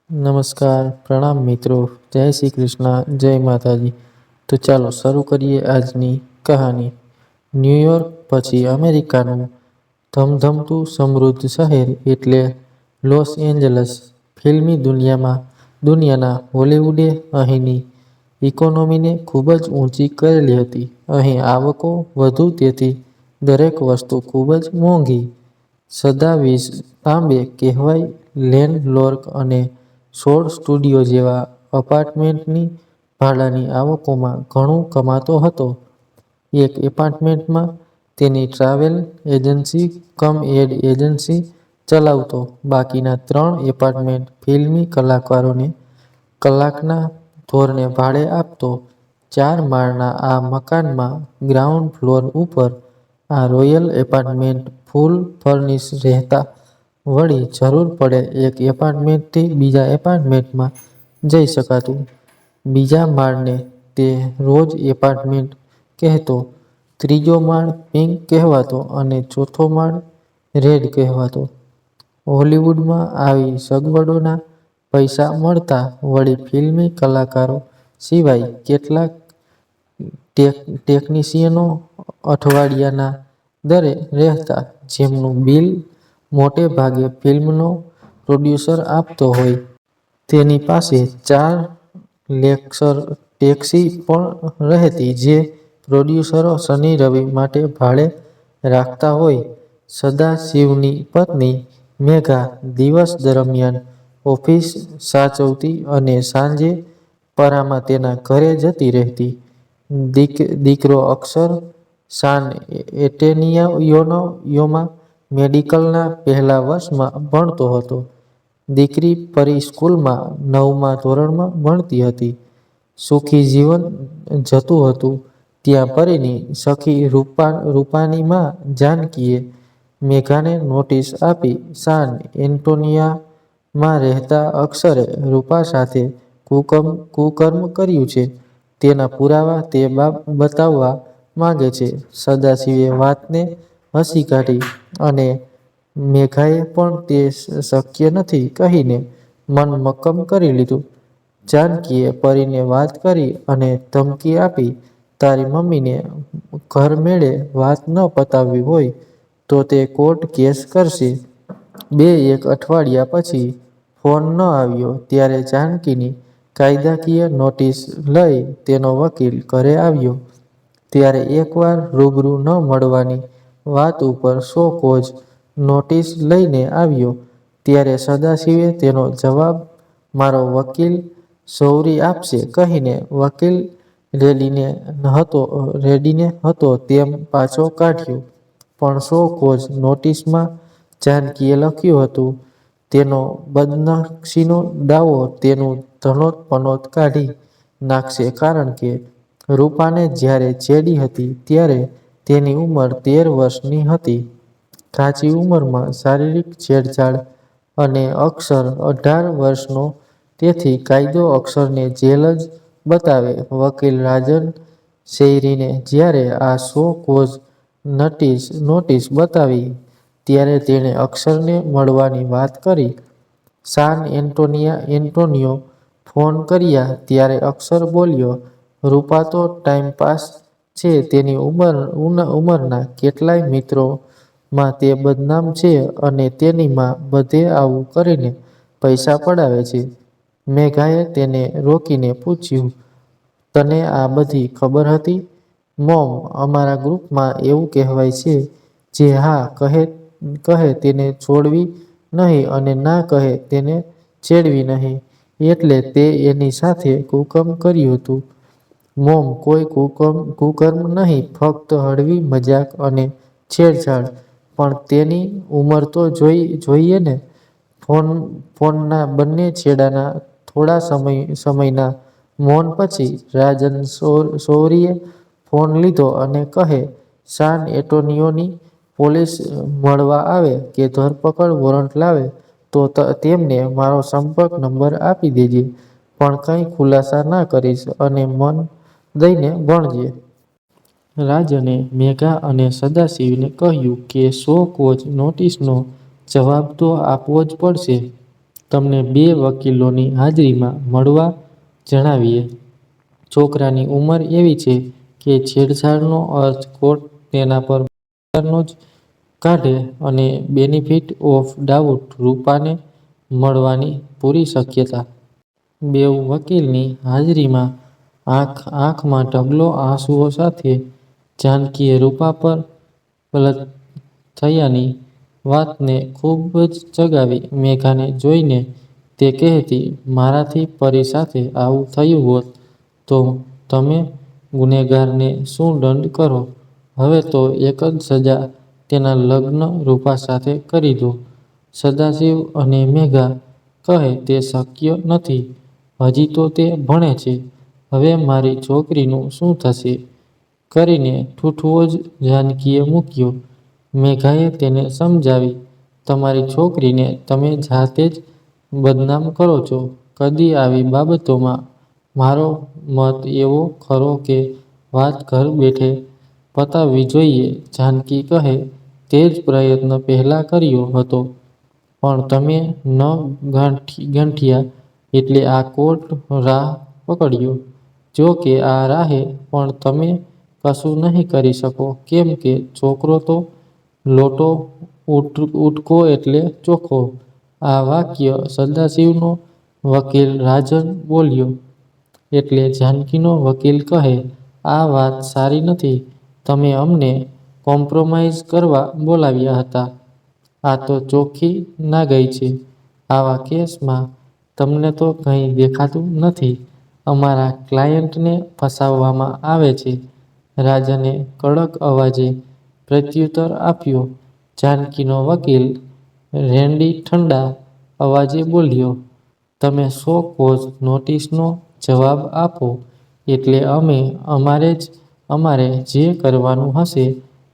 નમસ્કાર, પ્રણામ મિત્રો, જય શ્રી કૃષ્ણ, જય માતાજી. તો ચાલો શરૂ કરીએ આજની કહાની. ન્યૂયોર્ક પછી અમેરિકાનું ધમધમતું સમૃદ્ધ શહેર એટલે લોસ એન્જલસ. ફિલ્મી દુનિયાના હોલિવૂડે અહીંની ઇકોનોમીને ખૂબ જ ઊંચી કરેલી હતી. અહીં આવકો વધુ, તેથી દરેક વસ્તુ ખૂબ જ મોંઘી. સદાવીસ તાંબે કહેવાય લેન્ડલોર્ડ અને 16 સ્ટુડિયો જેવા એપાર્ટમેન્ટની ભાડાની આવકોમાં ઘણું કમાતો હતો. એક એપાર્ટમેન્ટમાં તેની ટ્રાવેલ એજન્સી કમ એડ એજન્સી ચલાવતો, બાકીના 3 એપાર્ટમેન્ટ ફિલ્મી કલાકારોને કલાકના ધોરણે ભાડે આપતો. 4 માળના આ મકાનમાં ગ્રાઉન્ડ ફ્લોર ઉપર આ રોયલ એપાર્ટમેન્ટ ફૂલ ફર્નિશ રહેતા. વળી જરૂર પડે એક એપાર્ટમેન્ટથી બીજા એપાર્ટમેન્ટમાં જઈ શકાતું. બીજા માળને તે રોઝ એપાર્ટમેન્ટ કહેતો, ત્રીજો માળ પિંક કહેવાતો અને ચોથો માળ રેડ કહેવાતો. હોલિવૂડમાં આવી સગવડોના પૈસા મળતા. વળી ફિલ્મી કલાકારો સિવાય કેટલાક ટેકનિશિયનો અઠવાડિયાના દરે રહેતા, જેમનું બિલ મોટે ભાગે ફિલ્મનો પ્રોડ્યુસર આપતો હોય. તેની પાસે 4 લેક્સર ટેક્સી પણ રહેતી, જે પ્રોડ્યુસરો શનિ-રવિ માટે ભાડે રાખતા હોય. સદાશિવની પત્ની મેઘા દિવસ દરમિયાન ઓફિસ સાચવતી અને સાંજે પરામાં તેના ઘરે જતી રહેતી. દીકરો અક્ષર સાન એન્ટોનિયોમાં મેડિકલના પહેલા વર્ષમાં ભણતો હતો. દીકરી પરી સ્કૂલમાં 9મા ધોરણમાં ભણતી હતી. સુખી જીવન જતું હતું ત્યાં પરીની સખી રૂપાની મા જાનકીએ મેઘાને નોટિસ આપી. સાન એન્ટોનિયોમાં રહેતા અક્ષરે રૂપા સાથે કુકર્મ કર્યું છે, તેના પુરાવા તે બતાવવા માંગે છે. સદાશિવે વાતને હસી કાઢી અને મેઘાએ પણ તે શક્ય નથી કહીને મન મક્કમ કરી લીધું. જાનકીએ પરીને વાત કરી અને ધમકી આપી, તારી મમ્મીને ઘરમેળે વાત ન પતાવવી હોય તો તે કોર્ટ કેસ કરશે. 2-1 અઠવાડિયા પછી ફોન ન આવ્યો ત્યારે જાનકીની કાયદાકીય નોટિસ લઈ તેનો વકીલ ઘરે આવ્યો. ત્યારે એકવાર રૂબરૂ ન મળવાની વાત ઉપર શો કોઝ નોટિસ લઈને આવ્યો. ત્યારે સદાશિવે તેનો જવાબ મારો વકીલ સૌરી આપશે કહીને વકીલ રેડીને હતો તેમ પાછો કાઢ્યો. પણ શો કોઝ નોટિસમાં જાનકીએ લખ્યું હતું, તેનો બદનક્ષીનો દાવો તેનું ધણોત-પનોત કાઢી નાખશે, કારણ કે રૂપાને જ્યારે છેડી હતી ત્યારે તેની ઉંમર 13 વર્ષની હતી. કાચી ઉંમરમાં શારીરિક છેડછાડ અને અક્ષર 18 વર્ષનો, તેથી કાયદો અક્ષરને જેલ જ બતાવે. વકીલ રાજન શેરીને જ્યારે આ શો કોઝ નોટિસ બતાવી ત્યારે તેણે અક્ષરને મળવાની વાત કરી. સાન એન્ટોનિયો ફોન કર્યા ત્યારે અક્ષર બોલ્યો, રૂપા તો ટાઈમપાસ છે, તેની ઉંમરના કેટલાય મિત્રોમાં તે બદનામ છે અને તેની મા બધે આવું કરીને પૈસા પડાવે છે. મેઘાએ તેને રોકીને પૂછ્યું, તને આ બધી ખબર હતી? મોમ, અમારા ગ્રુપમાં એવું કહેવાય છે, જે હા કહે તેને છોડવી નહીં અને ના કહે તેને છેડવી નહીં. એટલે તે એની સાથે કુકર્મ કર્યું હતું. મોમ, કોઈ કુકર્મ નહીં, ફક્ત હળવી મજાક અને છેડછાડ. પણ તેની ઉંમર તો જોઈએ ને. ફોનના બંને છેડાના થોડા સમયના મૌન પછી રાજન શૌરીએ ફોન લીધો અને કહે, સાન એન્ટોનિયોની પોલીસ મળવા આવે કે ધરપકડ વોરંટ લાવે તો તેમને મારો સંપર્ક નંબર આપી દેજે, પણ કંઈ ખુલાસા ના કરીશ અને મન દઈને ભણજે. રાજને મેઘા અને સદાશિવને કહ્યું કે શો કોઝ નોટિસનો જવાબ તો આપવો જ પડશે. તમને 2 વકીલોની હાજરીમાં મળવા જણાવીએ. છોકરાની ઉંમર એવી છે કે છેડછાડનો અર્થ કોર્ટ તેના પર બળાત્કારનો જ કાઢે અને બેનિફિટ ઓફ ડાઉટ રૂપાને મળવાની પૂરી શક્યતા. બેઉ વકીલની હાજરીમાં આંખમાં ઢગલો આંસુઓ સાથે જાનકીએ રૂપા પર બળાત્કાર થયાની વાતને ખૂબ જ ચગાવી. મેઘાને જોઈને તે કહેતી, મારાથી પરી સાથે આવું થયું હોત તો તમે ગુનેગારને શું દંડ કરો? હવે તો એક જ સજા તેના લગ્ન રૂપા સાથે કરી દો. સદાશિવ અને મેઘા કહે તે શક્ય નથી. હજી તો તે ભણે છે. હવે મારી છોકરીનું શું થશે? કરીને ઠૂઠુઓ જ જાનકીએ મૂક્યો. મેઘાએ તેને સમજાવી, તમારી છોકરીને તમે જાતે જ બદનામ કરો છો. કદી આવી બાબતોમાં મારો મત એવો ખરો કે વાત ઘર બેઠે પતાવવી જોઈએ. જાનકી કહે, તે જ પ્રયત્ન પહેલાં કર્યો હતો પણ તમે ન ગાંઠ્યા એટલે આ કોર્ટ રાહ પકડ્યો. જો કે આ રાહે પણ તમે કશું નહીં કરી શકો કેમ કે છોકરો તો લોટો ઉટકો એટલે ચોખ્ખો. આ વાક્ય સદાશિવનો વકીલ રાજન બોલ્યો એટલે જાનકીનો વકીલ કહે, આ વાત સારી નથી. તમે અમને કોમ્પ્રોમાઇઝ કરવા બોલાવ્યા હતા. આ તો ચોખ્ખી નાગાઈ છે. આવા કેસમાં તમને તો કંઈ દેખાતું નથી. અમારા ક્લાયન્ટને ફસાવવામાં આવે છે. રાજને કડક અવાજે પ્રત્યુત્તર આપ્યો. જાનકીનો વકીલ રેન્ડી ઠંડા અવાજે બોલ્યો, તમે સો કોઝ નોટિસનો જવાબ આપો એટલે અમારે જે કરવાનું હશે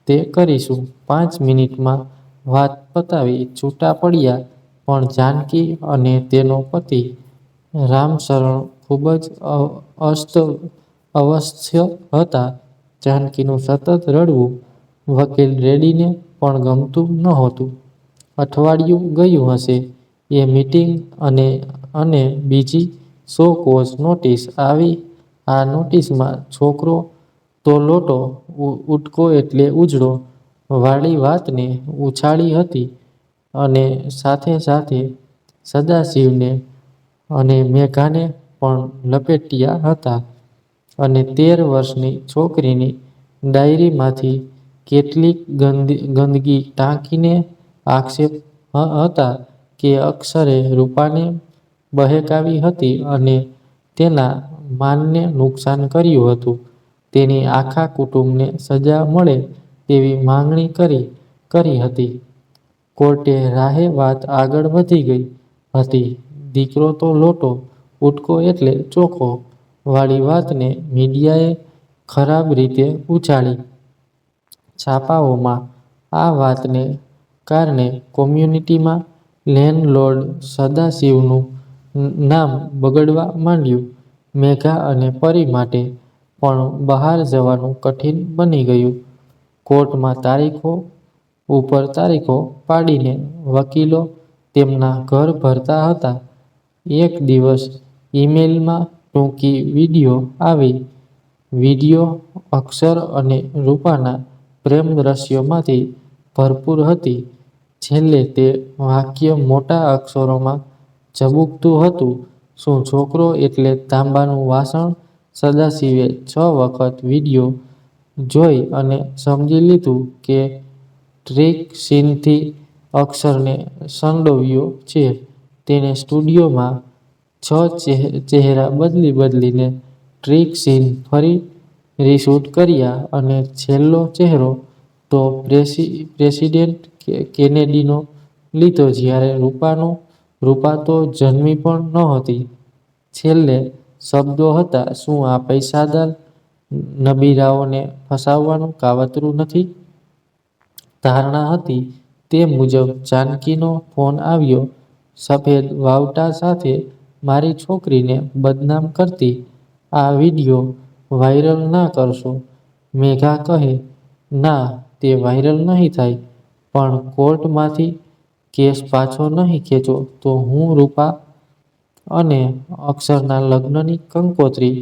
તે કરીશું. 5 મિનિટમાં વાત પતાવી છૂટા પડ્યા. પણ જાનકી અને તેનો પતિ રામશરણ ખૂબ જ અસ્વસ્થ હતા. જાનકીનું સતત રડવું વકીલ રેડીને પણ ગમતું નહોતું. અઠવાડિયું ગયું હશે એ મીટિંગ અને બીજી સો કોઝ નોટિસ આવી. આ નોટિસમાં છોકરો તો લોટો ઉટકો એટલે ઉજળો વાળી વાતને ઉછાળી હતી અને સાથે સાથે સદાશિવને અને મેઘાને પણ લપેટ્યા હતા. અને 13 વર્ષની છોકરીની ડાયરીમાંથી કેટલીક ગંદકી ટાંકીને આક્ષેપ હતા કે અક્ષરે રૂપાને બહેકાવી હતી અને તેના માનને નુકસાન કર્યું હતું. તેની આખા કુટુંબને સજા મળે તેવી માંગણી કરી હતી. કોર્ટે રાહે વાત આગળ વધી ગઈ હતી. દીકરો તો લોટો ઉટકો એટલે ચોખ્ખો વાળી વાતને મીડિયાએ ખરાબ રીતે ઉછાળી. છાપાઓમાં આ વાતને કારણે કોમ્યુનિટીમાં લેન્ડલોર્ડ સદાશિવનું નામ બગડવા માંડ્યું. મેઘા અને પરી માટે પણ બહાર જવાનું કઠિન બની ગયું. કોર્ટમાં તારીખો ઉપર તારીખો પાડીને વકીલો તેમના ઘર ભરતા હતા. એક દિવસ ઈમેલમાં ટૂંકી વિડિયો આવી. વિડિયો અક્ષર અને રૂપાના પ્રેમ દ્રશ્યોમાંથી ભરપૂર હતી. છેલ્લે તે વાક્ય મોટા અક્ષરોમાં ઝબૂકતું હતું, શું છોકરો એટલે તાંબાનું વાસણ? સદાશિવે 6 વખત વિડિયો જોઈ અને સમજી લીધું કે ટ્રિક સીનથી અક્ષરને સંડોવ્યો છે. તેણે સ્ટુડિયોમાં 6 ચહેરા બદલીને ટ્રિક સીન ફરી રીશૂટ કર્યા અને છેલ્લો ચહેરો તો પ્રેસિડેન્ટ કેનેડીનો લીધો જ્યારે રૂપા તો જન્મી પણ નહોતી. છેલ્લે શબ્દો હતા, શું આ પૈસાદાર નબીરાઓને ફસાવવાનું કાવતરું નથી? ધારણા હતી તે મુજબ જાનકીનો ફોન આવ્યો. સફેદ વાવટા સાથે મારી છોકરીને બદનામ કરતી આ વિડિયો વાયરલ ના કરશો. મેઘા કહે, ના તે વાયરલ નહીં થાય પણ કોર્ટમાંથી કેસ પાછો નહીં ખેંચો તો હું રૂપા અને અક્ષરના લગ્નની કંકોત્રી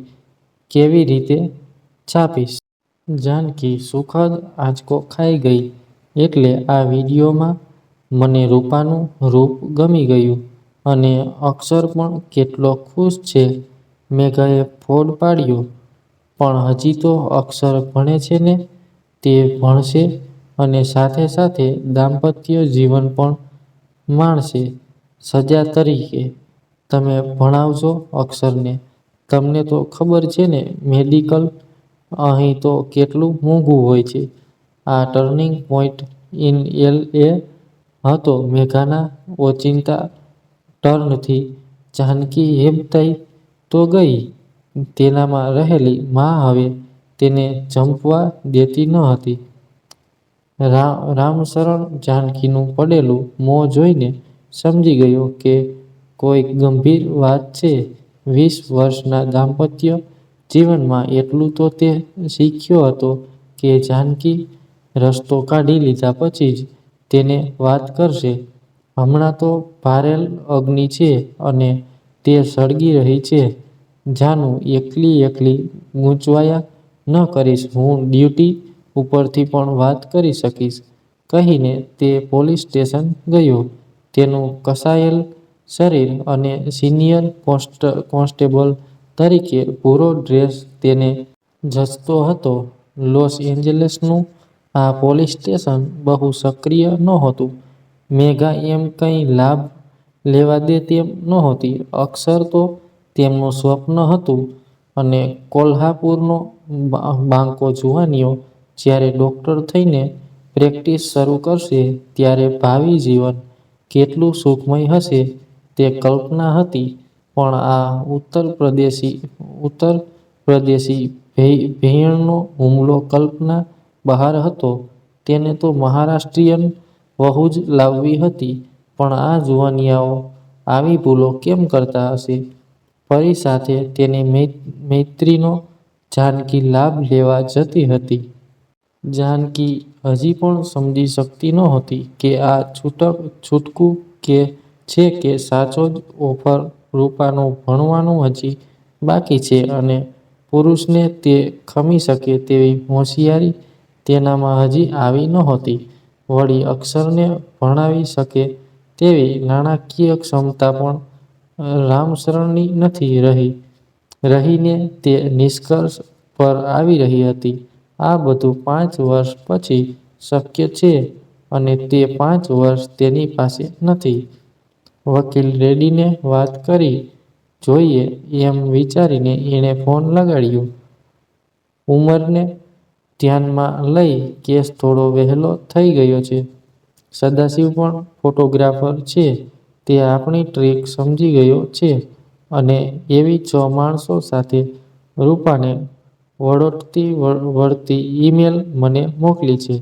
કેવી રીતે છાપીશ? જાનકી સુખદ આંચકો ખાઈ ગઈ. એટલે આ વિડીયોમાં મને રૂપાનું રૂપ ગમી ગયું અને અક્ષર પણ કેટલો ખુશ છે. મેઘાએ ફોડ પાડ્યો. પણ હજી તો અક્ષર ભણે છે ને? તે ભણશે અને સાથે સાથે દાંપત્ય જીવન પણ માણશે. સજા તરીકે તમે ભણાવજો અક્ષરને. તમને તો ખબર છે ને મેડિકલ અહીં તો કેટલું મોંઘું હોય છે. આ ટર્નિંગ પોઈન્ટ ઇન એલ.એ. હતો. મેઘાના ઓચિંતા ટર્નથી જાનકી હેબતાઈ તો ગઈ. તેનામાં રહેલી મા હવે તેને જંપવા દેતી ન હતી. રામશરણ જાનકીનું પડેલું મોં જોઈને સમજી ગયો કે કોઈ ગંભીર વાત છે. 20 વર્ષના દાંપત્ય જીવનમાં એટલું તો તે શીખ્યો હતો કે જાનકી રસ્તો કાઢી લીધા પછી જ તેને વાત કરશે. હમણાં તો ભારેલ અગ્નિ છે અને તે સળગી રહી છે. જાનુ, એકલી ગૂંચવાયા ન કરીશ. હું ડ્યુટી ઉપરથી પણ વાત કરી શકીશ, કહીને તે પોલીસ સ્ટેશન ગયો. તેનું કસાયેલ શરીર અને સિનિયર કોન્સ્ટેબલ તરીકે પૂરો ડ્રેસ તેને જચતો હતો. લોસ એન્જલસનું આ પોલીસ સ્ટેશન બહુ સક્રિય નહોતું. મેઘા એમ કંઈ લાભ લેવા દે તેમ નહોતી. અક્ષર તો તેમનું સ્વપ્ન હતું અને કોલ્હાપુરનો બાંકો જુવાનિયો જ્યારે ડોક્ટર થઈને પ્રેક્ટિસ શરૂ કરશે ત્યારે ભાવિ જીવન કેટલું સુખમય હશે તે કલ્પના હતી. પણ આ ઉત્તર પ્રદેશી ભેણનો હુમલો કલ્પના બહાર હતો. તેને તો મહારાષ્ટ્રીયન વહુ જ લાવવી હતી. પણ આ જુવાનિયાઓ આવી ભૂલો કેમ કરતા હશે? પરી સાથે તેની મૈત્રીનો જાનકી લાભ લેવા જતી હતી. જાનકી હજી પણ સમજી શકતી નહોતી કે આ છૂટકું છે કે સાચો જ ઓફર. રૂપાનું ભણવાનું હજી બાકી છે અને પુરુષને તે ખમી શકે તેવી હોશિયારી તેનામાં હજી આવી નહોતી. વળી અક્ષરને ભણાવી શકે તેવી નાણાકીય ક્ષમતા પણ રામશરણની નથી રહીને તે નિષ્કર્ષ પર આવી રહી હતી. આ બધું 5 વર્ષ પછી શક્ય છે અને તે 5 વર્ષ તેની પાસે નથી. વકીલ રેડ્ડીને વાત કરી જોઈએ એમ વિચારીને એણે ફોન લગાડ્યો. ઉંમરને ધ્યાનમાં લઈ કેસ થોડો વહેલો થઈ ગયો છે. સદાશિવ પણ ફોટોગ્રાફર છે. તે આપણી ટ્રીક સમજી ગયો છે અને એવી 6 માણસો સાથે રૂપાને વળતી ઈમેલ મને મોકલી છે.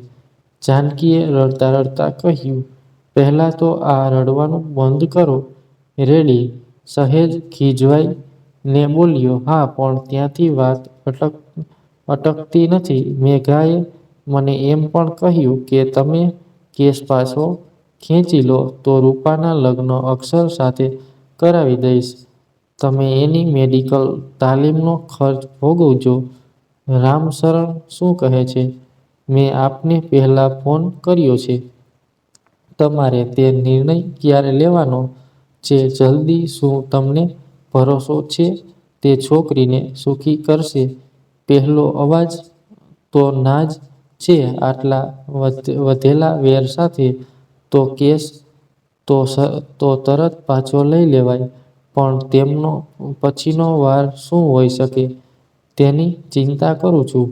જાનકીએ રડતા રડતા કહ્યું. પહેલાં તો આ રડવાનું બંધ કરો. રેડ્ડી સહેજ ખીજવાઈ ને બોલ્યો. હા, પણ ત્યાંથી વાત અટકતી નથી. મેઘાએ મને એમ પણ કહ્યું કે તમે કેસ પાછો ખેંચી લો તો રૂપાના લગ્ન અક્ષર સાથે કરાવી દઈશ. તમે એની મેડિકલ તાલીમનો ખર્ચ ભોગવજો. રામશરણ શું કહે છે? મેં આપને પહેલાં ફોન કર્યો છે. તમારે તે નિર્ણય ક્યારે લેવાનો છે? જલ્દી. શું તમને ભરોસો છે તે છોકરીને સુખી કરશે? પહેલો અવાજ તો ના જ છે. આટલા વધેલા વેર સાથે તો કેસ તો તરત પાછો લઈ લેવાય. પણ તેમનો પછીનો વાર શું હોઈ શકે તેની ચિંતા કરું છું.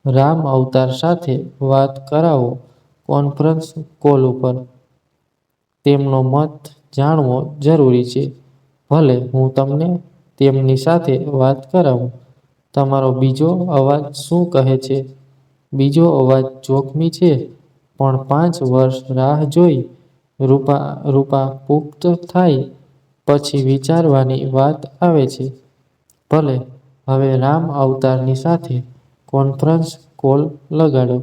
રામ અવતાર સાથે વાત કરાવો કોન્ફરન્સ કોલ ઉપર. તેમનો મત જાણવો જરૂરી છે. ભલે, હું તમને તેમની સાથે વાત કરાવું. તમારો બીજો અવાજ શું કહે છે? બીજો અવાજ જોખમી છે. પણ 5 વર્ષ રાહ જોઈ રૂપા પુખ્ત થાય પછી વિચારવાની વાત આવે છે. ભલે, હવે રામ અવતારની સાથે કોન્ફરન્સ કોલ લગાડો.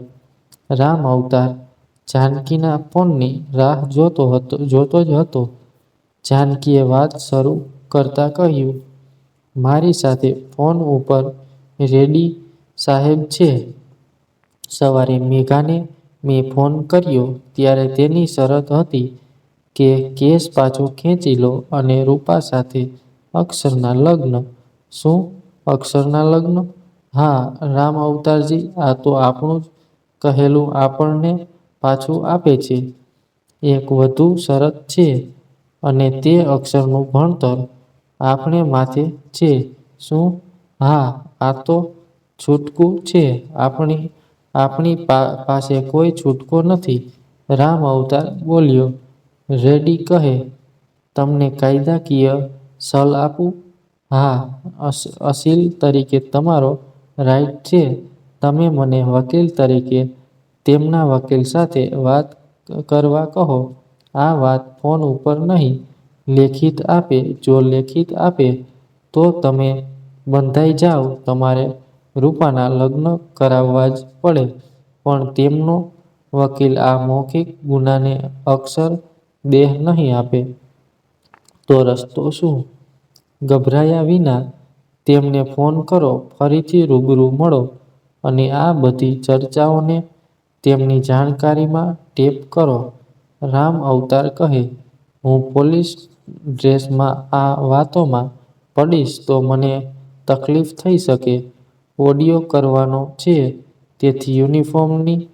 રામ અવતાર જાનકીના ફોનની રાહ જોતો જ હતો. જાનકીએ વાત શરૂ કરતા કહ્યું, મારી સાથે ફોન ઉપર રેડ્ડી સાહેબ છે. સવારે મેઘાને મેં ફોન કર્યો ત્યારે તેની શરત હતી કે કેસ પાછો ખેંચી લો અને રૂપા સાથે અક્ષરના લગ્ન. શું અક્ષરના લગ્ન? હા રામ અવતારજી, આ તો આપણું જ કહેલું આપણને પાછું આપે છે. એક વધુ શરત છે અને તે અક્ષરનું ભણતર આપણે માથે છે. શું? હા આ તો છૂટકું છે. આપણી પાસે કોઈ છૂટકો નથી. રામ અવતાર બોલ્યો. રેડ્ડી કહે, તમને કાયદાકીય સલ આપું? હા, અસીલ તરીકે તમારો રાઈટ છે. તમે મને વકીલ તરીકે તેમના વકીલ સાથે વાત કરવા કહો. આ વાત ફોન ઉપર નહીં, લેખિત આપે. જો લેખિત આપે તો તમે બંધાઈ જાવ. તમારે રૂપાના લગ્ન કરાવવા જ પડે. પણ તેમનો વકીલ આ મૌખિક ગુનાને અક્ષર દેહ નહીં આપે. તો રસ્તો શું? ગભરાયા વિના તેમને ફોન કરો, ફરીથી રૂબરૂ મળો અને આ બધી ચર્ચાઓને તેમની જાણકારીમાં ટેપ કરો. રામ અવતાર કહે, હું પોલીસ ડ્રેસમાં આ વાતોમાં પડીશ તો મને તકલીફ થઈ શકે. ઓડિયો કરવાનો છે તેથી યુનિફોર્મની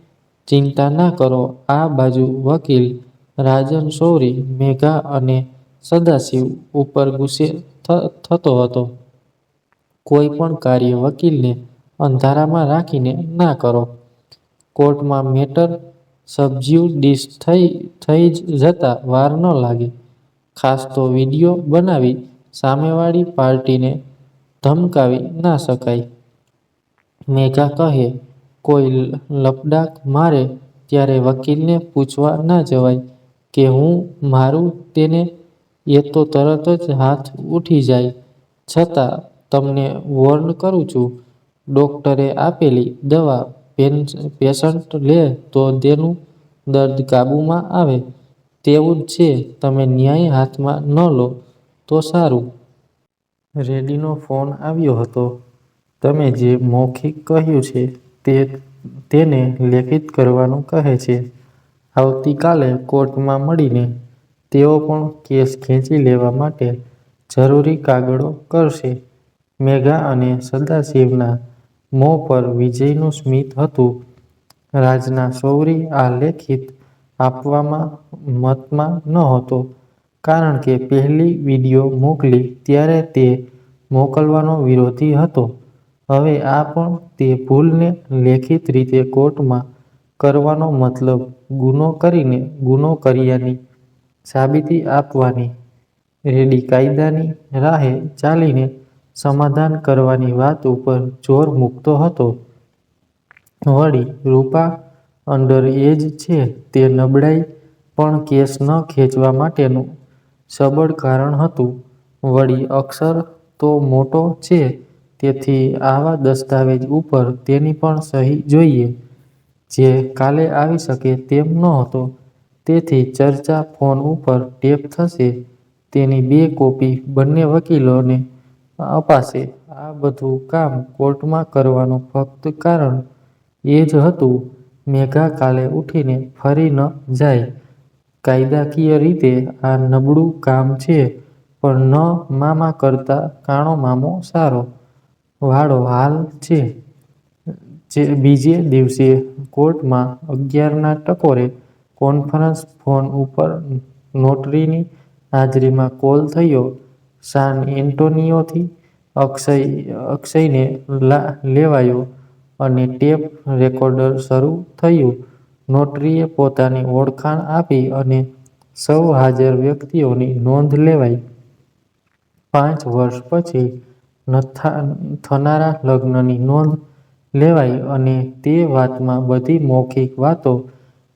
ચિંતા ના કરો. આ બાજુ વકીલ રાજન શૌરી મેઘા અને સદાશિવ ઉપર ગુસ્સે થતો હતો. કોઈ પણ કાર્ય વકીલને અંધારામાં રાખીને ના કરો. કોર્ટમાં મેટર સબ્જ્યુડિસ થઈ જતા વાર ન લાગે. ખાસ તો વિડિયો બનાવી સામેવાળી પાર્ટીને ધમકાવી ના શકાય. મેઘા કહે, કોઈ લપડાક મારે ત્યારે વકીલને પૂછવા ના જવાય કે હું મારું તેને. એ તો તરત જ હાથ ઉઠી જાય. છતાં તમને વોર્ન કરું છું, ડોક્ટરે આપેલી દવા પેશન્ટ લે તો તેનું દર્દ કાબૂમાં આવે. તેવું જ છે. તમે ન્યાય હાથમાં ન લો તો સારું. રેડ્ડીનો ફોન આવ્યો હતો. તમે જે મૌખિક કહ્યું છે તેને લેખિત કરવાનું કહે છે. આવતીકાલે કોર્ટમાં મળીને તેઓ પણ કેસ ખેંચી લેવા માટે જરૂરી કાગળો કરશે. મેઘા અને સદાશિવના મોં પર વિજયનું સ્મિત હતું. રાજના શૌરી આ લેખિત આપવામાં મતમાં નહોતો, કારણ કે પહેલી વિડિયો મોકલી ત્યારે તે મોકલવાનો વિરોધી હતો. હવે આ પણ તે ભૂલને લેખિત રીતે કોર્ટમાં કરવાનો મતલબ ગુનો કરીને ગુનો કર્યાની સાબિતી આપવાની. રેડ્ડી કાયદાની રાહે ચાલીને સમાધાન કરવાની વાત ઉપર જોર મૂકતો હતો. વળી રૂપા અંડર એજ છે તે નબળાઈ પણ કેસ ન ખેંચવા માટેનું સબળ કારણ હતું. વળી અક્ષર તો મોટો છે તેથી આવા દસ્તાવેજ ઉપર તેની પણ સહી જોઈએ, જે કાલે આવી શકે તેમ નહોતો. તેથી ચર્ચા ફોન ઉપર ટેપ થશે. તેની 2 કોપી બંને વકીલોને અપાશે. આ બધું કામ કોર્ટમાં કરવાનું ફક્ત કારણ એ જ હતું, મેઘા કાલે ઉઠીને ફરી ન જાય. કાયદાકીય રીતે આ નબળું કામ છે, પણ ન મામા કરતા કાણો મામો સારો વાળો હાલ છે. બીજે દિવસે કોર્ટમાં 11ના ટકોરે કોન્ફરન્સ ફોન ઉપર નોટરીની હાજરીમાં કોલ થયો. સાન એન્ટોનિયોથી અક્ષયને લેવાયો અને ટેપ રેકોર્ડર શરૂ થયું. નોટરીએ પોતાની ઓળખાણ આપી અને સૌ હાજર વ્યક્તિઓની નોંધ લેવાઈ. 5 વર્ષ પછી થનારા લગ્નની નોંધ લેવાઈ અને તે વાતમાં બધી મૌખિક વાતો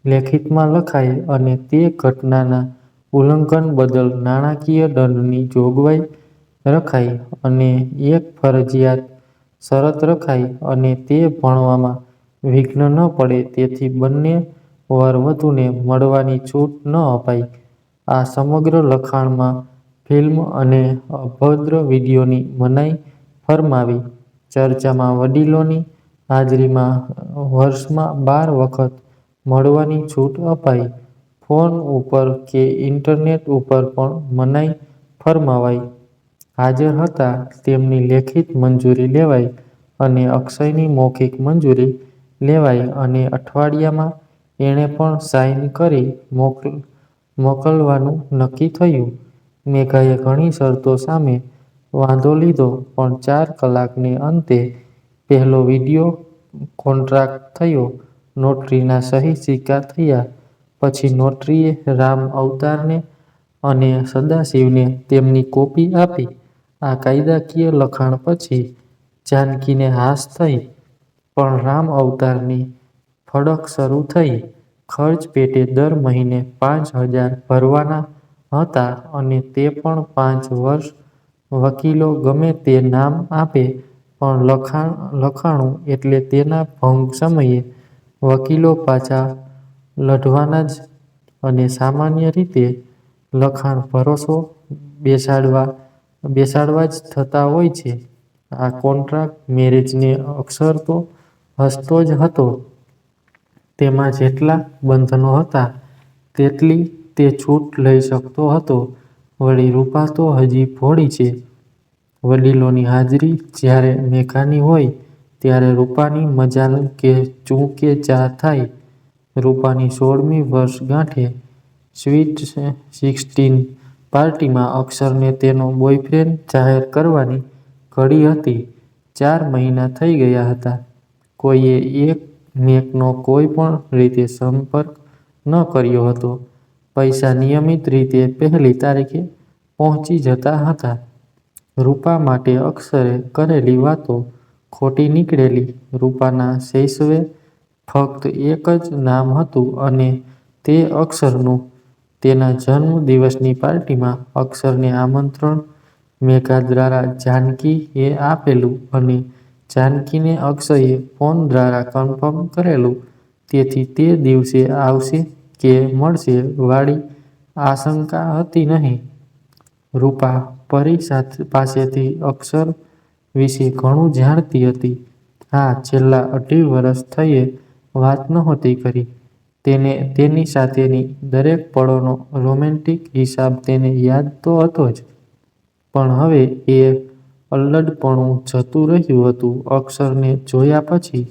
લેખિતમાં લખાઈ અને તે ઘટનાના ઉલ્લંઘન બદલ નાણાકીય દંડની જોગવાઈ રખાઈ અને એક ફરજિયાત શરત રખાઈ અને તે ભણવામાં વિઘ્ન ન પડે તેથી બંને વરવધુને મળવાની છૂટ ન અપાઈ. આ સમગ્ર લખાણમાં ફિલ્મ અને અભદ્ર વિડીયોની મનાઈ ફરમાવી. ચર્ચામાં વડીલોની હાજરીમાં વર્ષમાં 12 વખત મળવાની છૂટ અપાઈ. ફોન ઉપર કે ઇન્ટરનેટ ઉપર પણ મનાઈ ફરમાવાઈ. હાજર હતા તેમની લેખિત મંજૂરી લેવાઈ અને અક્ષયની મૌખિક મંજૂરી લેવાઈ અને અઠવાડિયામાં એણે પણ સાઇન કરી મોકલવાનું નક્કી થયું. મેઘાએ ઘણી શરતો સામે વાંધો લીધો પણ 4 કલાકને અંતે પહેલો વિડીયો કોન્ટ્રાક્ટ થયો. નોટરીના સહી સિક્કા થયા પછી નોટરીએ રામ અવતારને અને સદાશિવને તેમની કોપી આપી. આ કાયદાકીય લખાણ પછી જાનકીને હાશ થઈ, પણ રામ અવતારની ફડક શરૂ થઈ. ખર્ચ પેટે દર મહિને 5,000 ભરવાના હતા અને તે પણ 5 વર્ષ. વકીલો ગમે તે નામ આપે પણ લખાણું એટલે તેના ભંગ સમયે વકીલો પાછા લઢવાના જ. અને સામાન્ય રીતે લખાણ ભરોસો બેસાડવા જ થતા હોય છે. આ કોન્ટ્રાક્ટ મેરેજને અક્ષર તો હસતો જ હતો. તેમાં જેટલા બંધનો હતા તેટલી તે છૂટ લઈ શકતો હતો. વળી રૂપા તો હજી ભોળી છે. વડીલોની હાજરી જ્યારે મેઘાની હોય ત્યારે રૂપાની મજાલ કે ચૂં કે ચા થાય. રૂપાની 16મી વર્ષગાંઠે સ્વીટ 16 પાર્ટીમાં અક્ષરને તેનો બોયફ્રેન્ડ જાહેર કરવાની ઘડી હતી. 4 મહિના થઈ ગયા હતા. કોઈએ એકમેકનો કોઈ પણ રીતે સંપર્ક ન કર્યો હતો. પૈસા નિયમિત રીતે પહેલી તારીખે પહોંચી જતા હતા. રૂપા માટે અક્ષરે કરેલી વાતો ખોટી નીકળેલી. રૂપાના શૈશવે ફક્ત એક જ નામ હતું અને તે અક્ષરનું. તેના જન્મ દિવસની પાર્ટીમાં અક્ષરને આમંત્રણ મેઘા દ્વારા જાનકી એ આપેલું અને જાનકીને અક્ષયે ફોન દ્વારા કન્ફર્મ કરેલું. તેથી તે દિવસે આવશે કે મળશે વાળી આશંકા હતી નહીં. રૂપા પરી પાસેથી અક્ષર વિશે ઘણું જાણતી હતી. હા, છેલ્લા 2.5 વર્ષ થયે વાત નહોતી કરી. તેને તેની સાથેની દરેક પળોનો રોમેન્ટિક હિસાબ તેને યાદ તો હતો જ, પણ હવે એ અલ્લડપણું જતું રહ્યું હતું. અક્ષરને જોયા પછી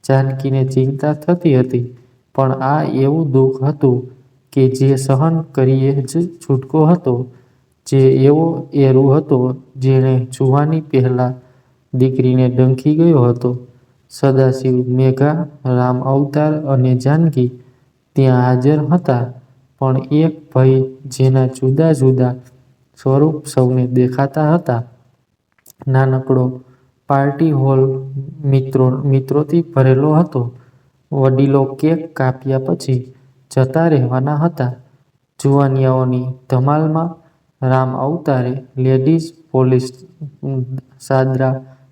જાનકીને ચિંતા થતી હતી, પણ આ એવું દુઃખ હતું કે જે સહન કરીએ જ છૂટકો હતો. જે એવો એરુ હતો જેણે જુવાની પહેલા દીકરીને ડંખી ગયો હતો. સદાશિવ, મેઘા, રામ અવતાર અને જાનકી ત્યાં હાજર હતા, પણ એક ભય જેના જુદા જુદા સ્વરૂપ સૌને દેખાતા હતા. નાનકડો પાર્ટી હોલ મિત્રોથી ભરેલો હતો. વડીલો કેક કાપ્યા પછી જતા રહેવાના હતા. જુવાનિયાઓની ધમાલમાં રામ અવતારે લેડીઝ પોલીસ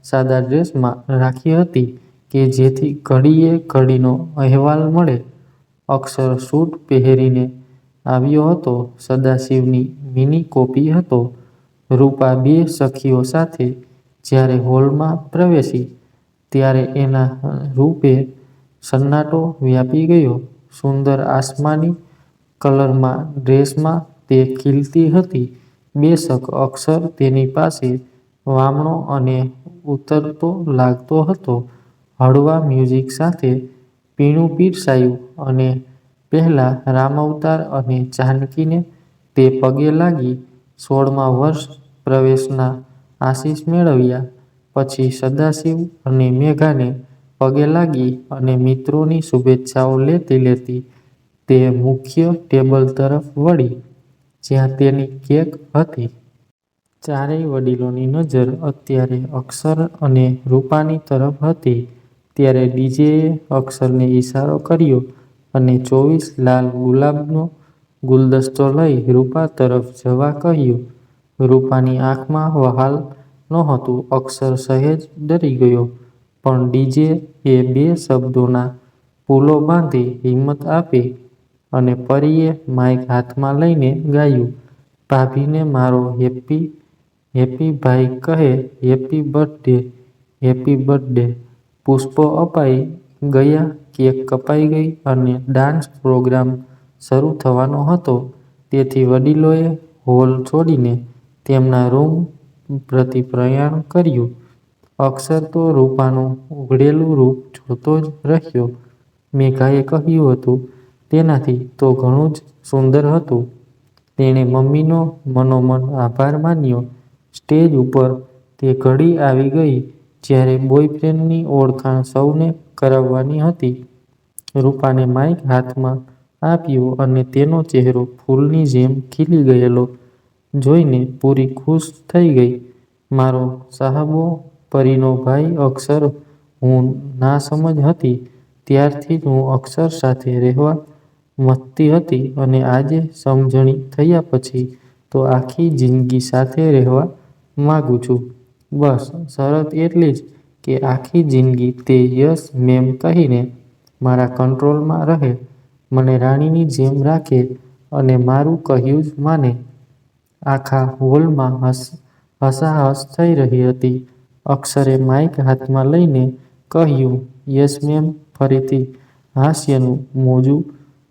સાદા ડ્રેસમાં રાખી હતી કે જેથી ઘડીએ ઘડીનો અહેવાલ મળે. અક્ષર સૂટ પહેરીને આવ્યો હતો. સદાશિવની મિની કોપી હતો. રૂપા 2 સખીઓ સાથે જ્યારે હોલમાં પ્રવેશી ત્યારે એના રૂપે સન્નાટો વ્યાપી ગયો. સુંદર આસમાની કલરના ડ્રેસમાં તે ખીલતી હતી. બેશક અક્ષર તેની પાસે વામણો અને ઉતરતો લાગતો હતો. હળવા મ્યુઝિક સાથે પીણું પીરસાયું અને પહેલા રામ અવતાર અને જાનકીને તે પગે લાગી 16મા વર્ષ પ્રવેશના આશીષ મેળવ્યા. પછી સદાશિવ અને મેઘાને પગે લાગી અને મિત્રોની શુભેચ્છાઓ લેતી તે મુખ્ય ટેબલ તરફ વળી, જ્યાં તેની કેક હતી. ચારેય વડીલોની નજર અત્યારે અક્ષર અને રૂપાની તરફ હતી. ત્યારે ડીજેએ અક્ષરને ઇશારો કર્યો અને 24 લાલ ગુલાબનો ગુલદસ્તો લઈ રૂપા તરફ જવા કહ્યું. રૂપાની આંખમાં વહાલ નહોતું. અક્ષર સહેજ ડરી ગયો, પણ ડીજે એ 2 શબ્દોના ફૂલો બાંધી હિંમત આપી અને પરીએ માઇક હાથમાં લઈને ગાયું, ભાભીને મારો હેપી હેપી ભાઈ કહે હેપી બર્થડે, હેપી બર્થડે. પુષ્પો અપાઈ ગયા, કેક કપાઈ ગઈ અને ડાન્સ પ્રોગ્રામ શરૂ થવાનો હતો. તેથી વડીલોએ હોલ છોડીને તેમના રૂમ પ્રતિ પ્રયાણ કર્યું. અક્ષર તો રૂપાનું ઉઘડેલું રૂપ જોતો જ રહ્યો. મેઘાએ કહ્યું હતું તેનાથી તો ઘણું જ સુંદર હતું. તેણે મમ્મીનો મનોમન આભાર માન્યો. સ્ટેજ ઉપર તે ઘડી આવી ગઈ જ્યારે બોયફ્રેન્ડની ઓળખાણ સૌને કરાવવાની હતી. રૂપાને માઇક હાથમાં આપ્યું અને તેનો ચહેરો ફૂલની જેમ ખીલી ગયેલો જોઈને પૂરી ખુશ થઈ ગઈ. મારો સાહબો, પરીનો ભાઈ અક્ષર. હું નાસમજ હતી ત્યારથી જ હું અક્ષર સાથે રહેવા મથતી હતી અને આજે સમજણી થયા પછી તો આખી જિંદગી સાથે રહેવા માગું છું. બસ શરત એટલી જ કે આખી જિંદગી તે યસ મેમ કહીને મારા કંટ્રોલમાં રહે, મને રાણીની જેમ રાખે અને મારું કહ્યું જ માને. આખા હોલમાં હસાહસ થઈ રહી હતી. અક્ષરે માઇક હાથમાં લઈને કહ્યું, યસ મેમ. ફરીથી હાસ્યનું મોજું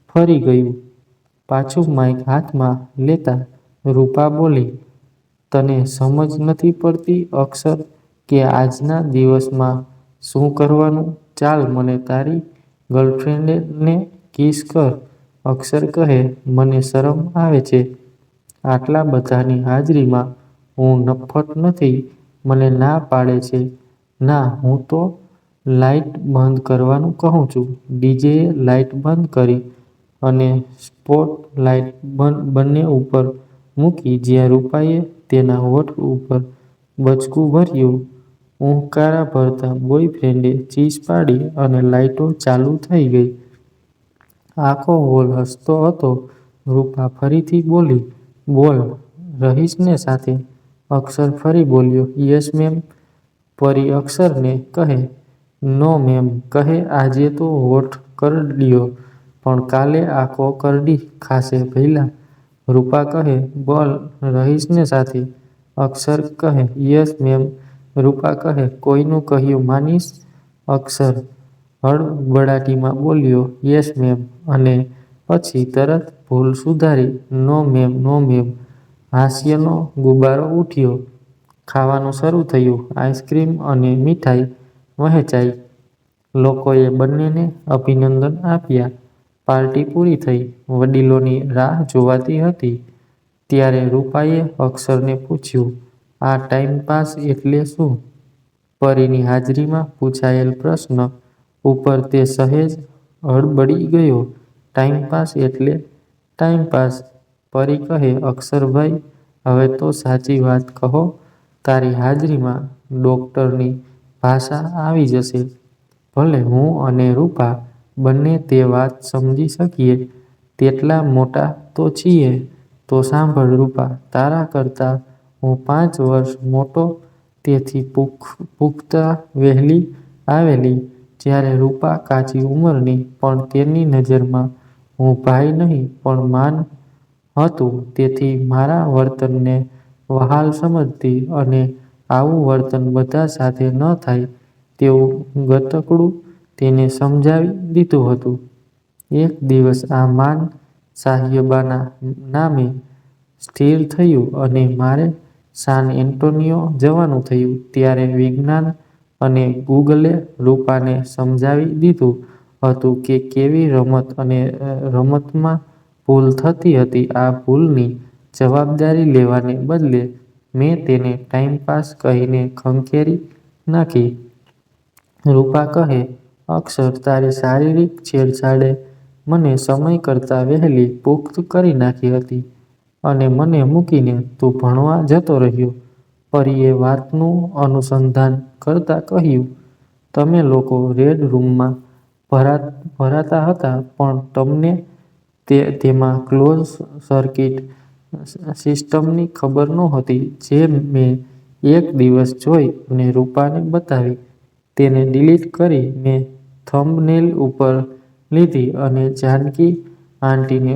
ફરી ગયું. પાછું માઇક હાથમાં લેતા રૂપા બોલી, તને સમજ નથી પડતી અક્ષર કે આજના દિવસમાં શું કરવાનું? ચાલ મને તારી ગર્લફ્રેન્ડને કિસ કર. અક્ષર કહે, મને શરમ આવે છે. આટલા બધાની હાજરીમાં હું નફ્ફટ નથી. મને ના પાડે છે. ના, હું તો લાઇટ બંધ કરવાનું કહું છું. ડીજેએ લાઇટ બંધ કરી અને સ્પોટ લાઇટ બંને ઉપર મૂકી જ્યાં રૂપાએ તેના હોઠ ઉપર બચકું ભર્યું. ઉહ્હકારા ભરતા બોયફ્રેન્ડે ચીસ પાડી અને લાઇટો ચાલુ થઈ ગઈ. આખો હોલ હસતો હતો. રૂપા ફરીથી બોલી, બોલ, રહીશ ને સાથે? અક્ષર ફરી બોલ્યો, યસ મેમ. પરી અક્ષરને કહે, નો મેમ કહે આજે તો હોઠ કરડ્યો પણ કાલે આંખો કરડી ખાશે ભઈલા. રૂપા કહે, બોલ, રહીશ ને સાથે? અક્ષર કહે, યસ મેમ. રૂપા કહે, કોઈનું કહ્યું માનીશ? અક્ષર હડબડાટીમાં બોલ્યો, યસ મેમ અને પછી તરત ભૂલ સુધારી, નો મેમ, નો મેમ. હાસ્યનો ગુબ્બારો ઉઠ્યો. ખાવાનું શરૂ થયું. આઈસ્ક્રીમ અને મીઠાઈ વહેંચાઈ. લોકોએ બંનેને અભિનંદન આપ્યા. પાર્ટી પૂરી થઈ. વડીલોની રાહ જોવાતી હતી. ત્યારે રૂપાએ અક્ષરને પૂછ્યું, આ ટાઈમપાસ એટલે શું? પરીની હાજરીમાં પૂછાયેલ પ્રશ્ન ઉપર તે સહેજ હડબડી ગયો. ટાઈમપાસ એટલે ટાઈમપાસ. પરી કહે, અક્ષરભાઈ, હવે તો સાચી વાત કહો. તારી હાજરીમાં ડોક્ટરની ભાષા આવી જશે. ભલે હું અને રૂપા બંને તે વાત સમજી શકીએ તેટલા મોટા તો છીએ. તો સાંભળ રૂપા, તારા કરતાં હું 5 વર્ષ મોટો. તેથી પુખ્તા વહેલી આવેલી. જ્યારે રૂપા કાચી ઉંમરની પણ તેની નજરમાં હું ભાઈ નહીં પણ માન હતું. તેથી મારા વર્તનને વહાલ સમજતી અને આવું વર્તન બધા સાથે ન થાય તેવું ગતકડું તેને સમજાવી દીધું હતું. એક દિવસ આ માન સાહેબાના નામે સ્થિર થયું અને મારે સાન એન્ટોનિયો જવાનું થયું. ત્યારે વિજ્ઞાન અને ગૂગલે રૂપાને સમજાવી દીધું હતું કે કેવી રમત અને રમતમાં ભૂલ થતી હતી. આ ભૂલની જવાબદારી લેવાને બદલે મેં તેને ટાઈમપાસ કહીને ખંખેરી નાખી. રૂપા કહે, અક્ષર, તારી શારીરિક છેડછાડે મને સમય કરતાં વહેલી પુખ્ત કરી નાખી હતી અને મને મૂકીને તું ભણવા જતો રહ્યો. પરીએ વાતનું અનુસંધાન કરતાં કહ્યું, તમે લોકો રેડ રૂમમાં ભરાતા હતા પણ તમને તેમાં ક્લોઝ સર્કિટ સિસ્ટમની ખબર નહોતી જે મેં એક દિવસ જોઈ અને રૂપાને બતાવી. તેને ડિલીટ કરી મેં થંબનેલ ઉપર લીધી અને જાનકી આંટીને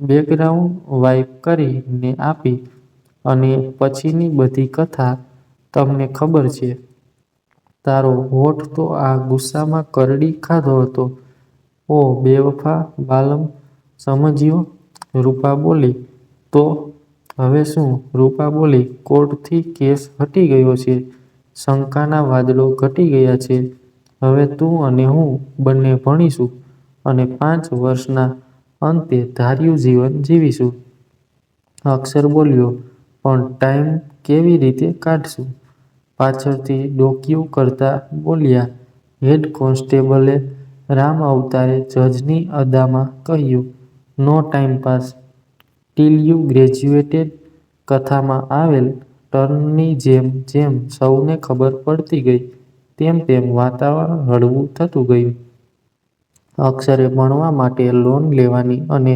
બેકગ્રાઉન્ડ વાઇપ કરીને આપી. અને પછીની બધી કથા તમને ખબર છે. તારો હોઠ તો આ ગુસ્સામાં કરડી ખાધો હતો. ઓ બેવફા બાલમ, સમજ્યો? રૂપા બોલી. તો હવે શું? રૂપા બોલી. કોર્ટથી કેસ હટી ગયો છે. શંકાના વાદળો ઘટી ગયા છે. હવે તું અને હું બંને ભણીશું અને 5 વર્ષના અંતે ધાર્યું જીવન જીવીશું. અક્ષર બોલ્યો. પણ ટાઈમ કેવી રીતે કાઢશું? પાછળથી ડોકિયું કરતા બોલ્યા હેડ કોન્સ્ટેબલે. રામ અવતારે જજની અદામાં કહ્યું, no time pass till you graduated. કથામાં આવેલ ટર્નની જેમ જેમ સૌને ખબર પડતી ગઈ તેમ તેમ વાતાવરણ હળવું થતું ગયું. અક્ષરે ભણવા માટે લોન લેવાની અને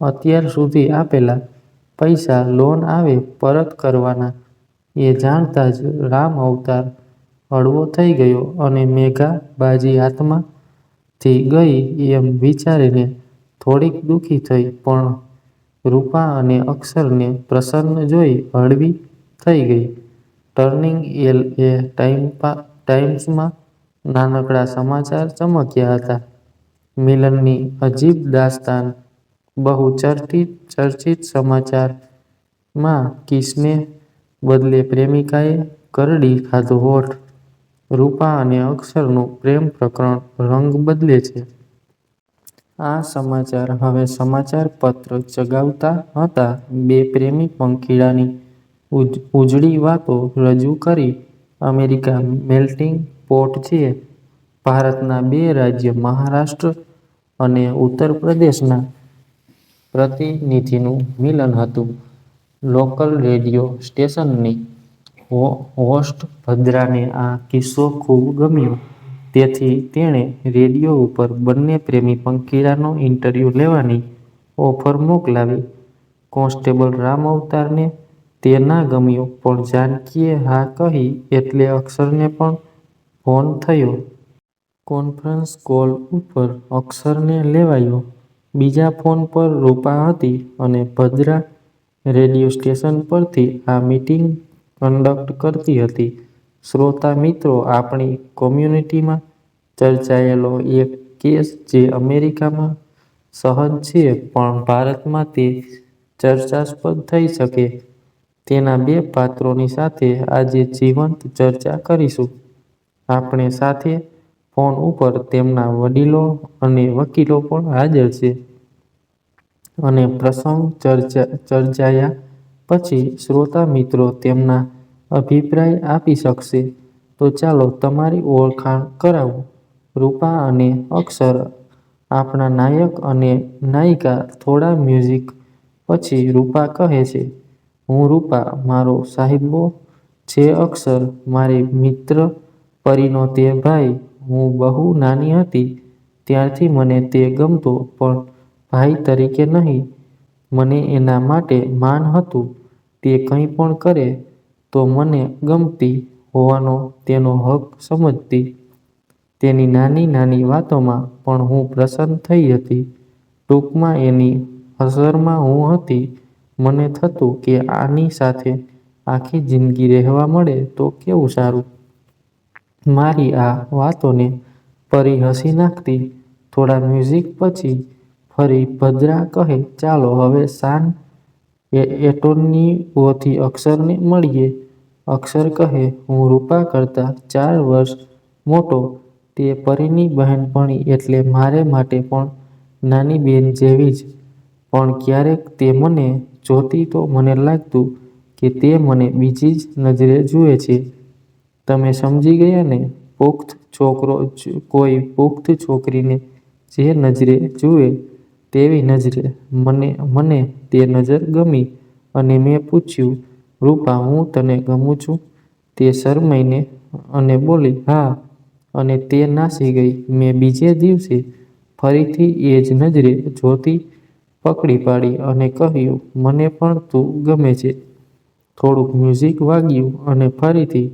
અત્યાર સુધી આપેલા પૈસા લોન આવે પરત કરવાના એ જાણતા જ રામ અવતાર હળવો થઈ ગયો અને મેઘા બાજી હાથમાંથી ગઈ એમ વિચારીને થોડીક દુઃખી થઈ. પણ રૂપા અને અક્ષરને પ્રસન્ન જોઈ હળવી થઈ ગઈ. ટર્નિંગ એલ.એ. ટાઈમ્સમાં નાનકડા સમાચાર ચમક્યા હતા. મિલનની અજીબ દાસ્તાન. બહુ ચર્ચિત સમાચારમાં કિસને બદલે પ્રેમિકાએ કરડી ખાધો હોઠ. રૂપા અને અક્ષરનું પ્રેમ પ્રકરણ રંગ બદલે છે. આ સમાચાર હવે સમાચાર પત્ર ચગાવતા હતા. બે પ્રેમી પંખીડાની ઉજળી વાતો રજૂ કરી. અમેરિકા મેલ્ટિંગ પોટ છે. ભારતના બે રાજ્ય મહારાષ્ટ્ર અને ઉત્તર પ્રદેશના પ્રતિનિધિનું મિલન હતું. લોકલ રેડિયો સ્ટેશનની હોસ્ટ ભદ્રાને આ કિસ્સો ખૂબ ગમ્યો. તેથી તેણે રેડિયો ઉપર બંને પ્રેમી પંખીડાનો ઇન્ટરવ્યૂ લેવાની ઓફર મોકલાવી. કોન્સ્ટેબલ રામ અવતારને તે ના ગમ્યું પણ જાનકીએ હા કહી એટલે અક્ષરને પણ ફોન થયો. કોન્ફરન્સ કોલ ઉપર અક્ષરને લેવાયો. બીજા ફોન પર રૂપા હતી અને ભદ્રા રેડિયો સ્ટેશન પરથી આ મીટિંગ કંડક્ટ કરતી હતી. શ્રોતા મિત્રો, આપણી કોમ્યુનિટીમાં ચર્ચાયેલો એક કેસ જે અમેરિકામાં સહજ છે પણ ભારતમાં તે ચર્ચાસ્પદ થઈ શકે તેના બે પાત્રોની સાથે આજે જીવંત ચર્ચા કરીશું. આપણે સાથે ફોન ઉપર તેમના વડીલો અને વકીલો પણ હાજર છે. અને પ્રસંગ ચર્ચાયા પછી શ્રોતા મિત્રો તેમના અભિપ્રાય આપી શકશે. તો ચાલો તમારી ઓળખાણ કરાવું. રૂપા અને અક્ષર, આપણા નાયક અને નાયિકા. થોડા મ્યુઝિક પછી રૂપા કહે છે, હું રૂપા, મારો સાહિબો છે અક્ષર, મારી મિત્ર પરીનો તે ભાઈ. હું બહુ નાની હતી ત્યારથી મને તે ગમતો પણ ભાઈ તરીકે નહીં. મને એના માટે માન હતું. તે કંઈ પણ કરે તો મને ગમતી હોવાનો તેનો હક સમજતી. તેની નાની નાની વાતોમાં પણ હું પ્રસન્ન થઈ હતી. ટૂંકમાં એની અસરમાં હું હતી. મને થતું કે આની સાથે આખી જિંદગી રહેવા મળે તો કેવું સારું. મારી આ વાતોને પરી હસી નાખતી. થોડા મ્યુઝિક પછી ફરી ભદ્રા કહે, ચાલો હવે સાન એટોર્નીઓથી અક્ષરને મળીએ. અક્ષર કહે, હું રૂપા કરતાં 4 વર્ષ મોટો. તે પરીની બહેનપણી એટલે મારે માટે પણ નાની બેન જેવી જ. પણ ક્યારેક તે મને જોતી તો મને લાગતું કે તે મને બીજી જ નજરે જુએ છે. તમે સમજી ગયા ને? પુખ્ત છોકરો કોઈ પુખ્ત છોકરીને જે નજરે જુએ તેવી નજરે. મને તે નજર ગમી અને મેં પૂછ્યું, રૂપા, હું તને ગમું છું? તે શરમાઈને અને બોલી, હા. અને તે નાસી ગઈ. મેં બીજે દિવસે ફરીથી એ જ નજરે જોતી પકડી પાડી અને કહ્યું, મને પણ તું ગમે છે. થોડુંક મ્યુઝિક વાગ્યું અને ફરીથી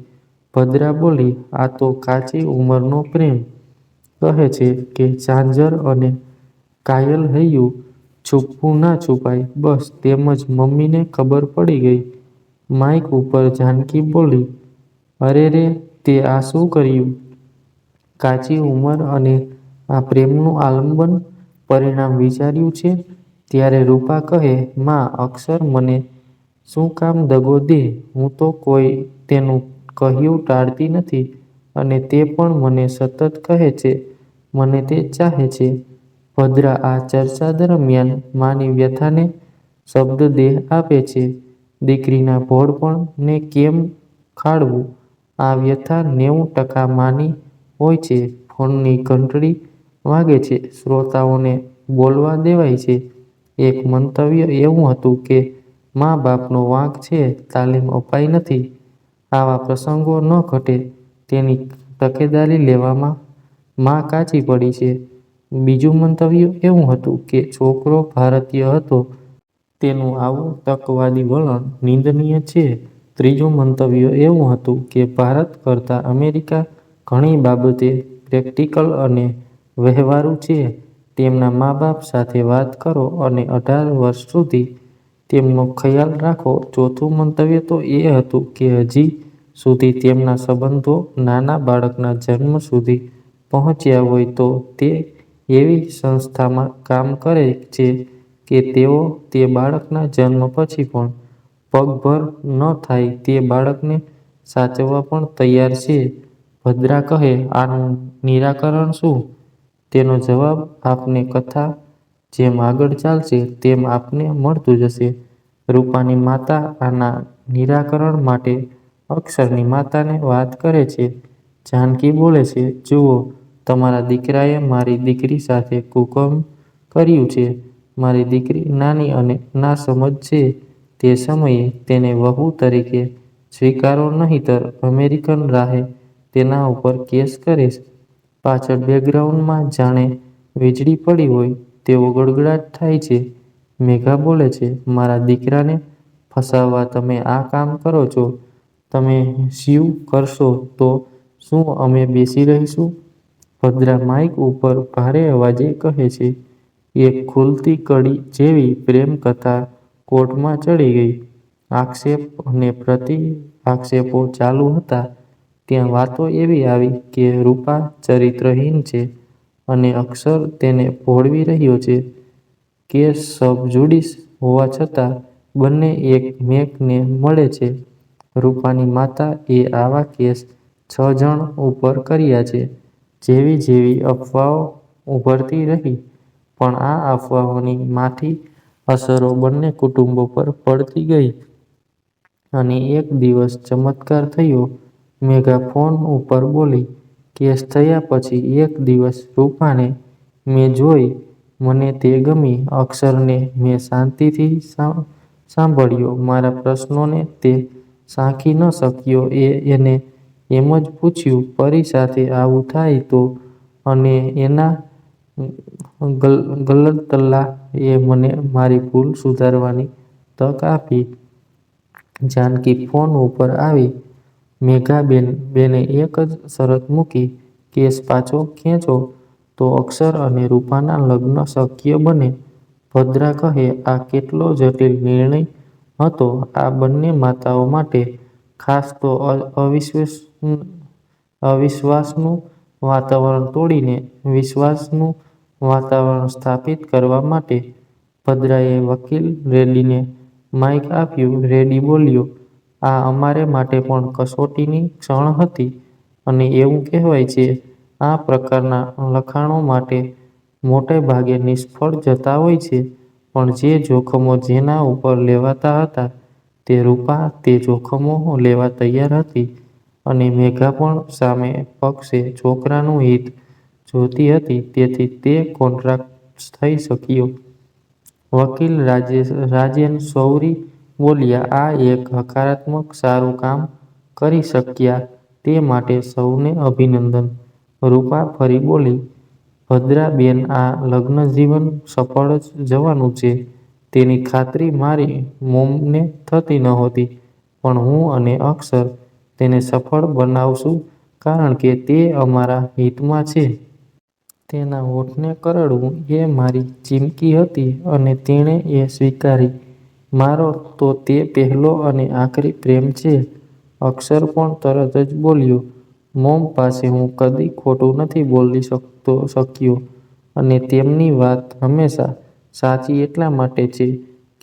ભદ્રા બોલી, આ તો કાચી ઉંમરનો પ્રેમ. કહે છે કે ઝાંઝર અને કાયલ હૈયું છુપવું ના છુપાય. બસ તેમ જ મમ્મીને ખબર પડી ગઈ. માઇક ઉપર જાનકી બોલી, અરે રે, તે આ શું કર્યું? કાચી ઉંમર અને આ પ્રેમનું આલંબન પરિણામ વિચાર્યું છે? ત્યારે રૂપા કહે, માં, અક્ષર મને શું કામ દગો દે? હું તો કોઈ તેનું કહ્યું ટાળતી નથી અને તે પણ મને સતત કહે છે મને તે ચાહે છે. ભદ્રા આ ચર્ચા દરમિયાન માની વ્યથાને શબ્દદેહ આપે છે. દીકરીના ભોળપણને કેમ ખાળવું? આ વ્યથા 90% માની હોય છે. ફોનની ઘંટડી વાગે છે. શ્રોતાઓને બોલવા દેવાય છે. એક મંતવ્ય એવું હતું કે મા-બાપનો વાંક છે, તાલીમ અપાઈ નથી. આવા પ્રસંગો ન ઘટે તેની તકેદારી લેવામાં મા કાચી પડી છે. બીજું મંતવ્ય એવું હતું કે છોકરો ભારતીય હતો, તેનું આવું તકવાદી વલણ નિંદનીય છે. ત્રીજું મંતવ્ય એવું હતું કે ભારત કરતાં અમેરિકા ઘણી બાબતે પ્રેક્ટિકલ અને વ્યવહારુ છે. તેમના મા-બાપ સાથે વાત કરો અને 18 વર્ષ સુધી તેમનો ખ્યાલ રાખો. ચોથું મંતવ્ય તો એ હતું કે હજી સુધી તેમના સંબંધો નાના બાળકના જન્મ સુધી પહોંચ્યા હોય તો તે એવી સંસ્થામાં કામ કરે છે કે તેઓ તે બાળકના જન્મ પછી પણ પગભર ન થાય તે બાળકને સાચવવા પણ તૈયાર છે. ભદ્રા કહે, આનું નિરાકરણ શું? તેનો જવાબ આપને કથા જેમ આગળ ચાલશે તેમ આપને મળતું જશે. રૂપાની માતા આના નિરાકરણ માટે અક્ષરની માતાને વાત કરે છે. જાનકી બોલે છે, જુઓ, તમારા દીકરાએ મારી દીકરી સાથે કુકર્મ કર્યું છે. મારી દીકરી નાની અને નાસમજ છે. તે સમયે તેને વહુ તરીકે સ્વીકારો નહીંતર અમેરિકન રાહે તેના ઉપર કેસ કરીશ. પાછળ બેકગ્રાઉન્ડમાં જાણે વીજળી પડી હોય તેવો ગડગડાટ થાય છે. મેઘા બોલે છે, મારા દીકરાને ફસાવવા તમે આ કામ કરો છો. તમે સ્યુ કરશો તો શું અમે બેસી રહીશું? ભદ્રા માઇક ઉપર ભારે અવાજે કહે છે. એક ખુલતી કડી જેવી પ્રેમકથા કોર્ટમાં ચડી ગઈ. આક્ષેપ અને પ્રતિ આક્ષેપો ચાલુ હતા. ત્યાં વાતો એવી આવી કે રૂપા ચરિત્રહીન છે અને અક્ષર તેને ભોળવી રહ્યો છે. કેસ સબ જુડિસ હોવા છતાં બંને એકમેકને મળે છે. રૂપાની માતા એ આવા કેસ 6 જણ ઉપર કર્યા છે. જેવી જેવી અફવાઓ ઉભરતી રહી, પણ આ અફવાઓની માઠી અસરો બંને કુટુંબો પર પડતી ગઈ. અને એક દિવસ ચમત્કાર થયો. મેઘા ફોન ઉપર બોલી, કેસ થયા પછી એક દિવસ રૂપાને મેં જોઈ. મને તે ગમી. અક્ષરને મેં શાંતિથી સાંભળ્યો. મારા પ્રશ્નોને તે સાંખી ન શક્યો. એને એમ જ પૂછ્યું, પરી સાથે આવું થાય તો? અને એના ગલતલ્લા એ મને મારી ભૂલ સુધારવાની તક આપી. જાનકી ફોન ઉપર આવી. મેઘાબેને એક જ શરત મૂકી, કેસ પાછો ખેંચો તો અક્ષર અને રૂપાના લગ્ન શક્ય બને. ભદ્રા કહે, આ કેટલો જટિલ નિર્ણય હતો આ બંને માતાઓ માટે. ખાસ તો અવિશ્વાસનું વાતાવરણ તોડીને વિશ્વાસનું વાતાવરણ સ્થાપિત કરવા માટે. ભદ્રાએ વકીલ રેડીને માઇક આપ્યું. રેડી બોલ્યો, આ અમારે માટે પણ કસોટીની ક્ષણ હતી. અને એવું કહેવાય છે આ પ્રકારના લખાણો મોટે ભાગે નિષ્ફળ જતા હોય છે. પણ જે જોખમો જેના ઉપર લેવાતા હતા તે રૂપા તે જોખમો લેવા તૈયાર હતી. અને મેઘા પણ સામે પક્ષે છોકરાનું હિત જોતી હતી. તેથી તે કોન્ટ્રાક્ટ થઈ શક્યો. વકીલ રાજેન શૌરી બોલ્યા, આ એક હકારાત્મક સારું કામ કરી શક્યા તે માટે સૌને અભિનંદન. રૂપા ફરી બોલી, ભદ્રાબેન, આ લગ્નજીવન સફળ જ જવાનું છે તેની ખાતરી મારી મોમને થતી નહોતી. પણ હું અને અક્ષર તેને સફળ બનાવશું કારણ કે તે અમારા હિતમાં છે. તેના હોઠને કરડવું એ મારી ચીમકી હતી અને તેણે એ સ્વીકારી. મારો તો તે પહેલો અને આખરી પ્રેમ છે. અક્ષર પણ તરત જ બોલ્યો, મોમ પાસે હું કદી ખોટું નથી બોલી શક્યો અને તેમની વાત હંમેશા સાચી એટલા માટે છે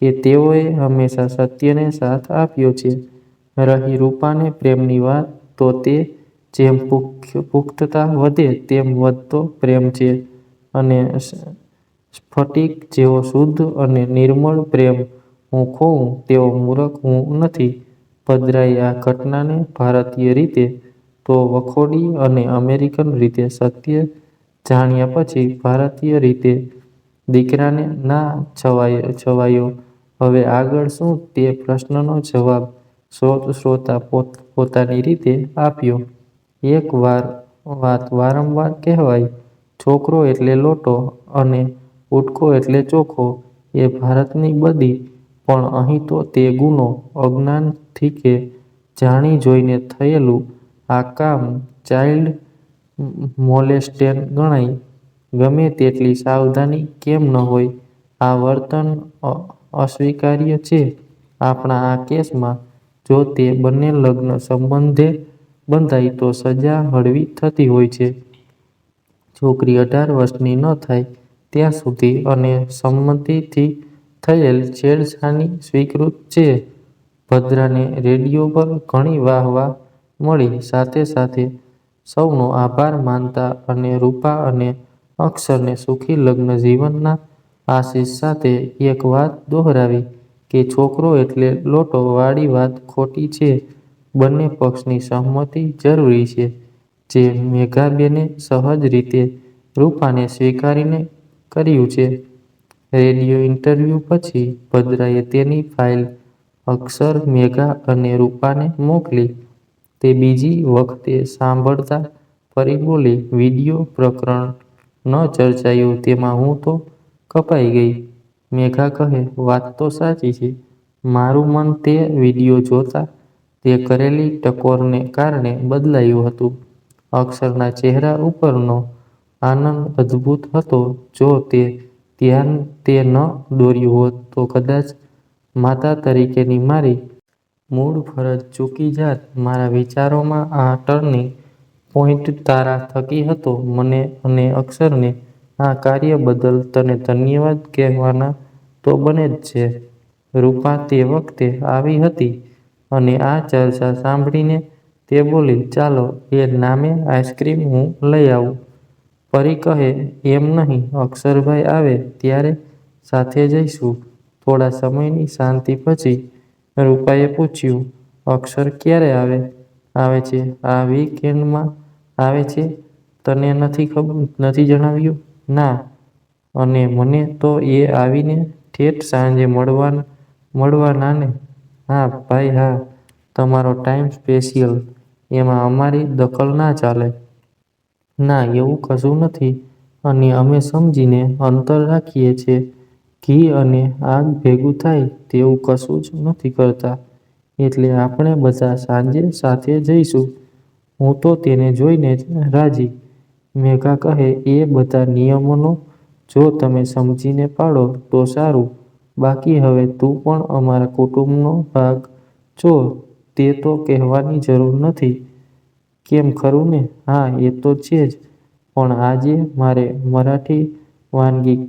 કે તેઓએ હંમેશા સત્યને સાથ આપ્યો છે. રહી રૂપાને પ્રેમની વાત, તો તે જેમ પુખ્તતા વધે તેમ વધતો પ્રેમ છે અને સ્ફટિક જેવો શુદ્ધ અને નિર્મળ પ્રેમ હું ખોઉં તેવો મૂરખ હું નથી. ભદ્રાએ આ ઘટનાને ભારતીય રીતે તો વખોડી અને અમેરિકન રીતે સત્ય જાણ્યા પછી ભારતીય રીતે દીકરાને ના છવાયો. હવે આગળ શું તે પ્રશ્નનો જવાબ શ્રોતા પોતાની રીતે આપ્યો. એક વાત વારંવાર કહેવાય, છોકરો એટલે લોટો અને ઉટકો એટલે ચોખો. એ ભારતની બદી, પણ અહીં તો તે ગુનો, અજ્ઞાનથી કે જાણી જોઈને થયેલું આ કામ ચાઇલ્ડ મોલેસ્ટેશન ગણાય. ગમે તેટલી સાવધાની કેમ ન હોય, આ વર્તન અસ્વીકાર્ય છે. આપણા આ કેસમાં જો તે બંને લગ્ન સંબંધે બંધાય તો સજા હળવી થતી હોય છે. છોકરી 18 વર્ષની ન થાય ત્યાં સુધી અને સંમતિથી થયેલ છેડછાડ સ્વીકૃત છે. ભદ્રાને રેડિયો પર ઘણી વાહવા મળી. સાથે સાથે સૌનો આભાર માનતા અને રૂપા અને અક્ષરને સુખી લગ્ન જીવનના આશીષ સાથે એક વાત દોહરાવી કે છોકરો એટલે લોટો વાળી વાત ખોટી છે. બંને પક્ષની સહમતિ જરૂરી છે, જે મેઘાબેને સહજ રીતે રૂપાને સ્વીકારીને કર્યું છે. રેડિયો ઇન્ટરવ્યૂ પછી ભદ્રાએ તેની ફાઇલ અક્ષર, મેઘા અને રૂપાને મોકલી. તે બીજી વખતે સાંભળતા ફરી બોલી, વિડિયો પ્રકરણ ન ચર્ચાયું તેમાં હું તો કપાઈ ગઈ. મેઘા કહે, વાત તો સાચી છે. મારું મન તે વિડિયો જોતા તે કરેલી ટકોરને કારણે બદલાયું હતું. અક્ષરના ચહેરા ઉપરનો આનંદ અદ્ભુત હતો. જો તે ધ્યાન તે ન દોર્યું હોત તો કદાચ માતા તરીકેની મારી મૂળ ફરજ ચૂકી જાત. મારા વિચારોમાં આ ટર્નિંગ પોઇન્ટ તારા થકી હતો. મને અને અક્ષરને આ કાર્ય બદલ તને ધન્યવાદ કહેવાના તો બને જ છે. રૂપા તે વખતે આવી હતી અને આ ચર્ચા સાંભળીને તે બોલી, ચાલો એ નામે આઈસ્ક્રીમ હું લઈ આવું. પરી કહે, એમ નહીં, અક્ષરભાઈ આવે ત્યારે સાથે જઈશું. થોડા સમયની શાંતિ પછી રૂપાએ પૂછ્યું, અક્ષર ક્યારે આવે છે? આ વીક એન્ડમાં આવે છે. તને નથી જણાવ્યું? ના. અને મને તો એ આવીને ઠેઠ સાંજે મળવાના ને? હા ભાઈ હા. તમારો ટાઈમ સ્પેશિયલ. એમાં અમારી દખલ ના ચાલે. ના એવું કશું નથી અને અમે સમજીને અંતર રાખીએ છે. ઘી અને આગ ભેગું થાય તેવું કશું જ નથી કરતા. એટલે આપણે બધા સાંજે સાથે જઈશું. હું તો તેને જોઈને જ રાજી. મેઘા કહે, એ બધા નિયમોનો જો તમે સમજીને પાડો તો સારું. બાકી હવે તું પણ અમારા કુટુંબનો ભાગ છો તે તો કહેવાની જરૂર નથી. કેમ ખરું ને? હા એ તો છે જ. પણ આજે મારે મરાઠી વાનગી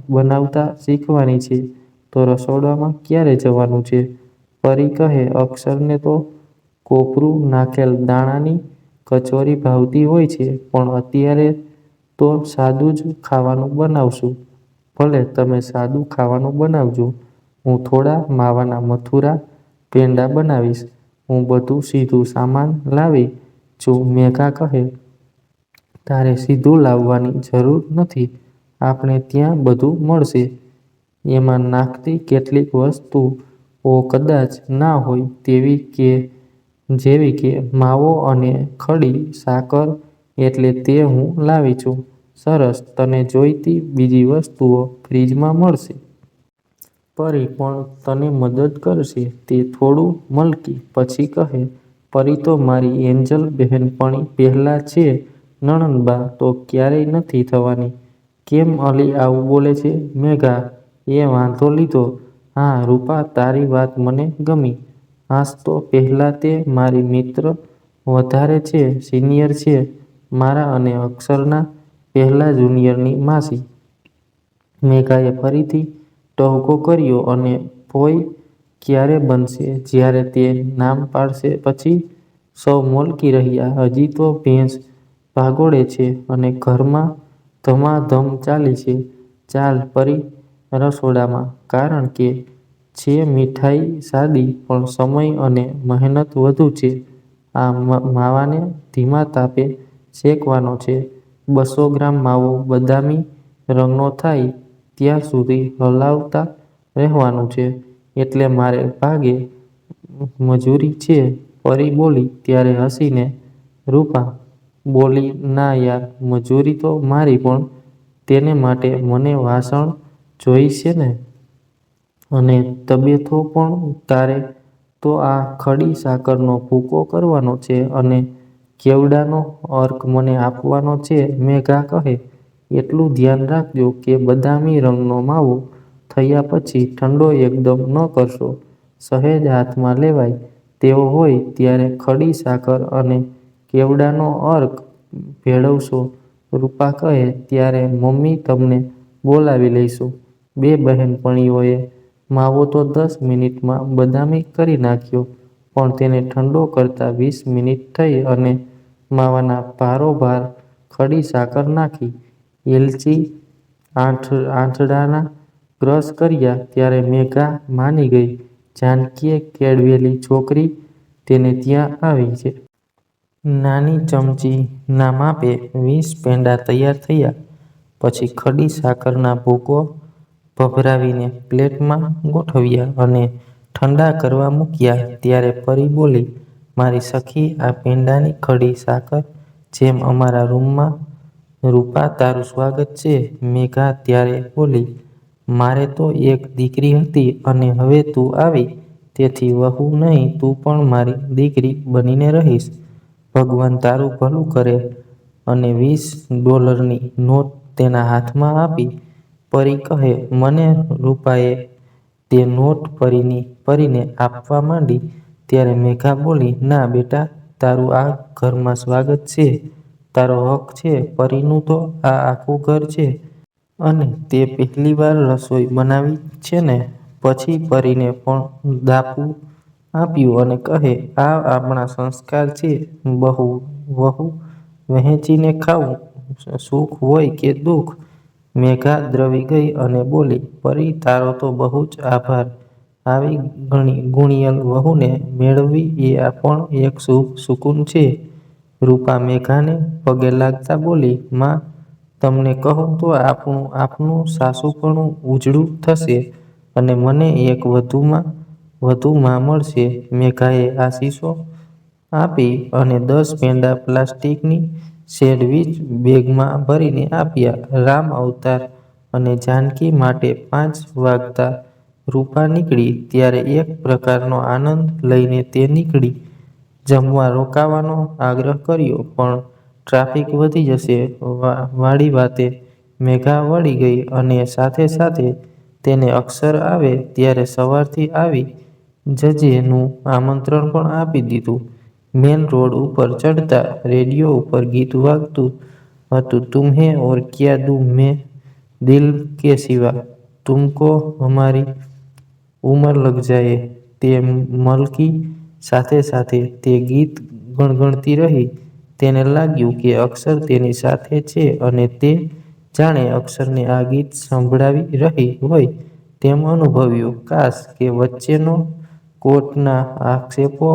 બનાવતા શીખવાની છે. તો રસોડામાં ક્યારે જવાનું છે? પરી કહે, અક્ષરને તો કોપરું નાખેલ દાણાની કચોરી ભાવતી હોય છે, પણ અત્યારે તો સાદું જ ખાવાનું બનાવશું. ભલે તમે સાદું ખાવાનું બનાવજો. હું થોડા માવાના મથુરા પેંડા બનાવીશ. હું બધું સીધું સામાન લાવી છું. મેઘા કહે, તારે સીધું લાવવાની જરૂર નથી. આપણે ત્યાં બધું મળશે. એમાં નાખતી કેટલીક વસ્તુઓ કદાચ ના હોય જેવી કે માવો અને ખડી સાકર એટલે તે હું લાવી છું. સરસ. તને જોઈતી બીજી વસ્તુઓ ફ્રીજમાં મળશે. પરી પણ તને મદદ કરશે. તે થોડું મલકી. પછી કહે, પરી તો મારી એન્જલ બહેનપણી પહેલાં છે નણંદબા તો ક્યારેય નથી થવાની. કેમ અલી આવું બોલે છે? મેઘા એ વાંધો લીધો. હા રૂપા, તારી વાત મને ગમી. હાસ તો પહેલાં તે મારી મિત્ર વધારે છે, સિનિયર છે મારા અને અક્ષરના પહેલા જુનિયરની માસી. મેઘાએ ફરીથી ટહુકો કર્યો અને ફોઈ ક્યારે બનશે? જ્યારે તે નામ પાડશે પછી? સૌ મોલકી રહ્યા. હજી તો ભેંસ ભાગોળે છે અને ઘરમાં ધમાધમ ચાલી છે. ચાલ પરી રસોડામાં, કારણ કે છે મીઠાઈ સાદી પણ સમય અને મહેનત વધુ છે. આ માવાને ધીમા તાપે શેકવાનો છે. 200 ગ્રામ માવો બદામી રંગનો થાય ત્યાં સુધી હલાવતા રહેવાનું છે. એટલે મારે ભાગે મજૂરી છે, પરી બોલી ત્યારે હસીને રૂપા બોલી ના યાર, મજૂરી તો મારી પણ તેને માટે મને વાસણ જોઈશે ને? અને તબેથો પણ તારે તો આ ખડી સાકરનો ભૂકો કરવાનો છે અને કેવડાનો અર્ક મને આપવાનો છે. મેઘા કહે એટલું ધ્યાન રાખજો કે બદામી રંગનો માવો થયા પછી ઠંડો એકદમ ન કરશો. સહેજ હાથમાં લેવાય તેવો હોય ત્યારે ખડી સાકર અને કેવડાનો અર્ક ભેળવશો. રૂપા કહે ત્યારે મમ્મી તમને બોલાવી લઈશું. બે બહેનપણીઓએ માવો તો 10 મિનિટમાં બદામી કરી નાખ્યો, પણ તેને ઠંડો કરતાં 20 મિનિટ થઈ અને માવાના ભારોભાર ખડી સાકર નાખી, એલચી, આંઠળાના ક્રશ કર્યા ત્યારે મેઘા માની ગઈ. જાનકીએ કેળવેલી છોકરી તેને ત્યાં આવી છે. નાની ચમચી ના માપે 20 પેંડા તૈયાર થયા પછી ખડી સાકરના ભૂકો ભભરાવીને પ્લેટમાં ગોઠવ્યા અને ઠંડા કરવા મૂક્યા. ત્યારે પરી બોલી મારી સખી, આ પેંડાની ખડી સાકર જેમ અમારા રૂમમાં. રૂપા તારું સ્વાગત છે. મેઘા ત્યારે બોલી મારે તો એક દીકરી હતી અને હવે તું આવી, તેથી વહુ નહીં તું પણ મારી દીકરી બનીને રહીશ. ભગવાન તારું ભલું કરે. અને $20ની નોટ તેના હાથમાં આપી. પરી કહે મને. રૂપાએ તે નોટ પરીને આપવા માંડી ત્યારે મેઘા બોલી ના બેટા, તારું આ ઘરમાં સ્વાગત છે, તારો હક છે. પરીનું તો આ આખું ઘર છે અને તે પહેલીવાર રસોઈ બનાવી છે ને? પછી પરીને પણ દાપું આપ્યું અને કહે આ આપણા સંસ્કાર છે. વહુ વહેંચીને ખાવું, સુખ હોય કે દુઃખ. મેઘા દ્રવી ગઈ અને બોલી પરી તારો તો બહુ જ આભાર. આવી ગુણિયલ વહુને મેળવવી એ પણ એક સુકૂન છે. રૂપા મેઘાને પગે લાગતા બોલી માં, તમને કહું તો આપનું સાસુપણું ઉજળું થશે અને મને એક વધુ માં મળશે. મેઘાએ આશીષો આપી અને 10 પેંડા પ્લાસ્ટિકની સેન્ડવીચ બેગમાં ભરીને આપ્યા. રામ અવતાર અને જાનકી માટે 5 વાગતા રૂપા નીકળી ત્યારે એક પ્રકારનો આનંદ લઈને તે નીકળી. જમવા રોકાવાનો આગ્રહ કર્યો પણ ટ્રાફિક વધી જશે વાળી વાતે મેઘા વળી ગઈ અને સાથે સાથે તેને અક્ષર આવે ત્યારે સવારથી આવી જજે નું આમંત્રણ પણ આપી દીધું. મેન રોડ ઉપર ચડતા રેડિયો ઉપર ગીત વાગતું હતું તુમ્હેं और क्या दूं मैं दिल के सिवा, तुमको हमारी ઉમર લગ જાયે. તે મલકી સાથે સાથે તે ગીત ગણગણતી રહી. તેને લાગ્યું કે અક્ષર તેની સાથે છે અને તે જાણે અક્ષરને આ ગીત સંભળાવી રહી હોય તેમ અનુભવ્યું. કાશ કે વચ્ચેનો કોર્ટના આક્ષેપો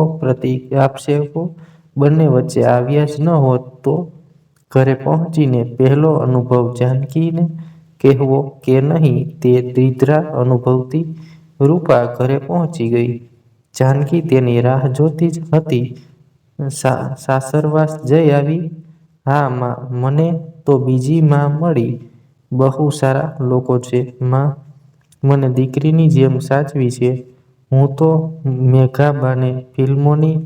બંને વચ્ચે આવ્યા જ ન હોત તો? ઘરે પહોંચીને પહેલો અનુભવ જાનકીને કહેવો કે નહીં તે દ્વિધા અનુભવતી રૂપા ઘરે પહોંચી ગઈ. જાનકી તેની રાહ જોતી જ હતી. સાસરવાસ જઈ આવી? હા માં, મને તો બીજી માં મળી. બહુ સારા લોકો છે માં, મને દીકરીની જેમ સાચવી છે. હું તો મેઘાબાને ફિલ્મોની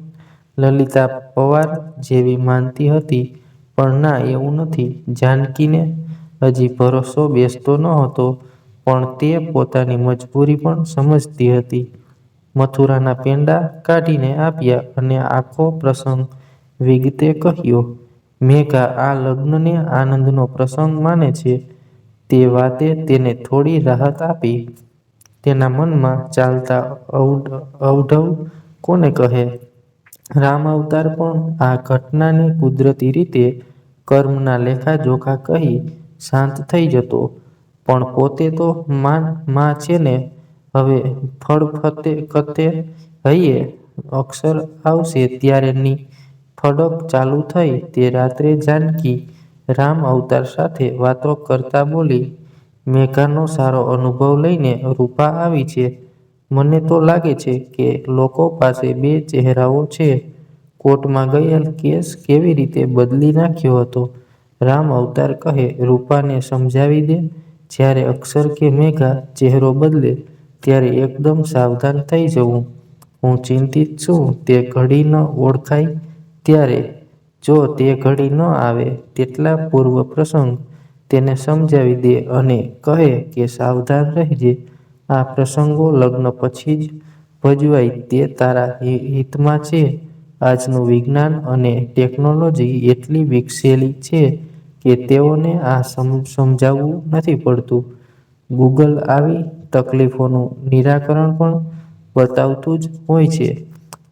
લલિતા પવાર જેવી માનતી હતી. પણ ના, એવું નથી. જાનકીને હજી ભરોસો બેસતો ન હતો, પણ તે પોતાની મજબૂરી પણ સમજતી હતી. મથુરાના પેંડા કાઢીને આપ્યા અને આખો પ્રસંગ વિગતે કહ્યો. મેઘા આ લગ્નને આનંદનો પ્રસંગ માને છે. તે વાતે તેને થોડી રાહત આપી. તેના મનમાં ચાલતા અવઢવ કોને કહે? રામ અવતાર પણ આ ઘટનાને કુદરતી રીતે કર્મના લેખાજોખા કહી શાંત થઈ જતો. પણ પોતે તો માં છે ને! હવે ફળકતે હૈયે અક્ષર આવશે ત્યારે ની ફડક ચાલુ થઈ તે રાત્રે જાનકી રામ અવતાર સાથે વાતો કરતા બોલી, મેઘાનો સારો અનુભવ લઈને રૂપા આવી છે. મને તો લાગે છે કે લોકો પાસે બે ચહેરાઓ છે. કોર્ટમાં ગયેલ કેસ કેવી રીતે બદલી નાખ્યો હતો. રામ અવતાર કહે, રૂપાને સમજાવી દે. જ્યારે અક્ષર કે મેઘા ચહેરો બદલે ત્યારે એકદમ સાવધાન થઈ જવું. હું ચિંતિત છું તે ઘડી ન ઓળખાય ત્યારે. જો તે ઘડી ન આવે તેટલા પૂર્વ પ્રસંગ તેને સમજાવી દે અને કહે કે સાવધાન રહેજે. આ પ્રસંગો લગ્ન પછી જ ભજવાય તે તારા હિતમાં છે. આજનું વિજ્ઞાન અને ટેકનોલોજી એટલી વિકસેલી છે કે તેઓને આ સમજાવવું નથી પડતું. ગૂગલ આવી તકલીફોનું નિરાકરણ પણ બતાવતું જ હોય છે.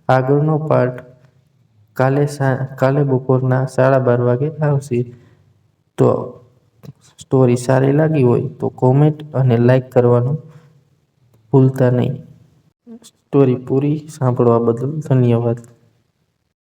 આગળનો પાર્ટ કાલે બપોરના 12:30 વાગે આવશે. તો સ્ટોરી સારી લાગી હોય તો કોમેન્ટ અને લાઈક કરવાનું ભૂલતા નહીં. સ્ટોરી પૂરી સાંભળવા બદલ ધન્યવાદ.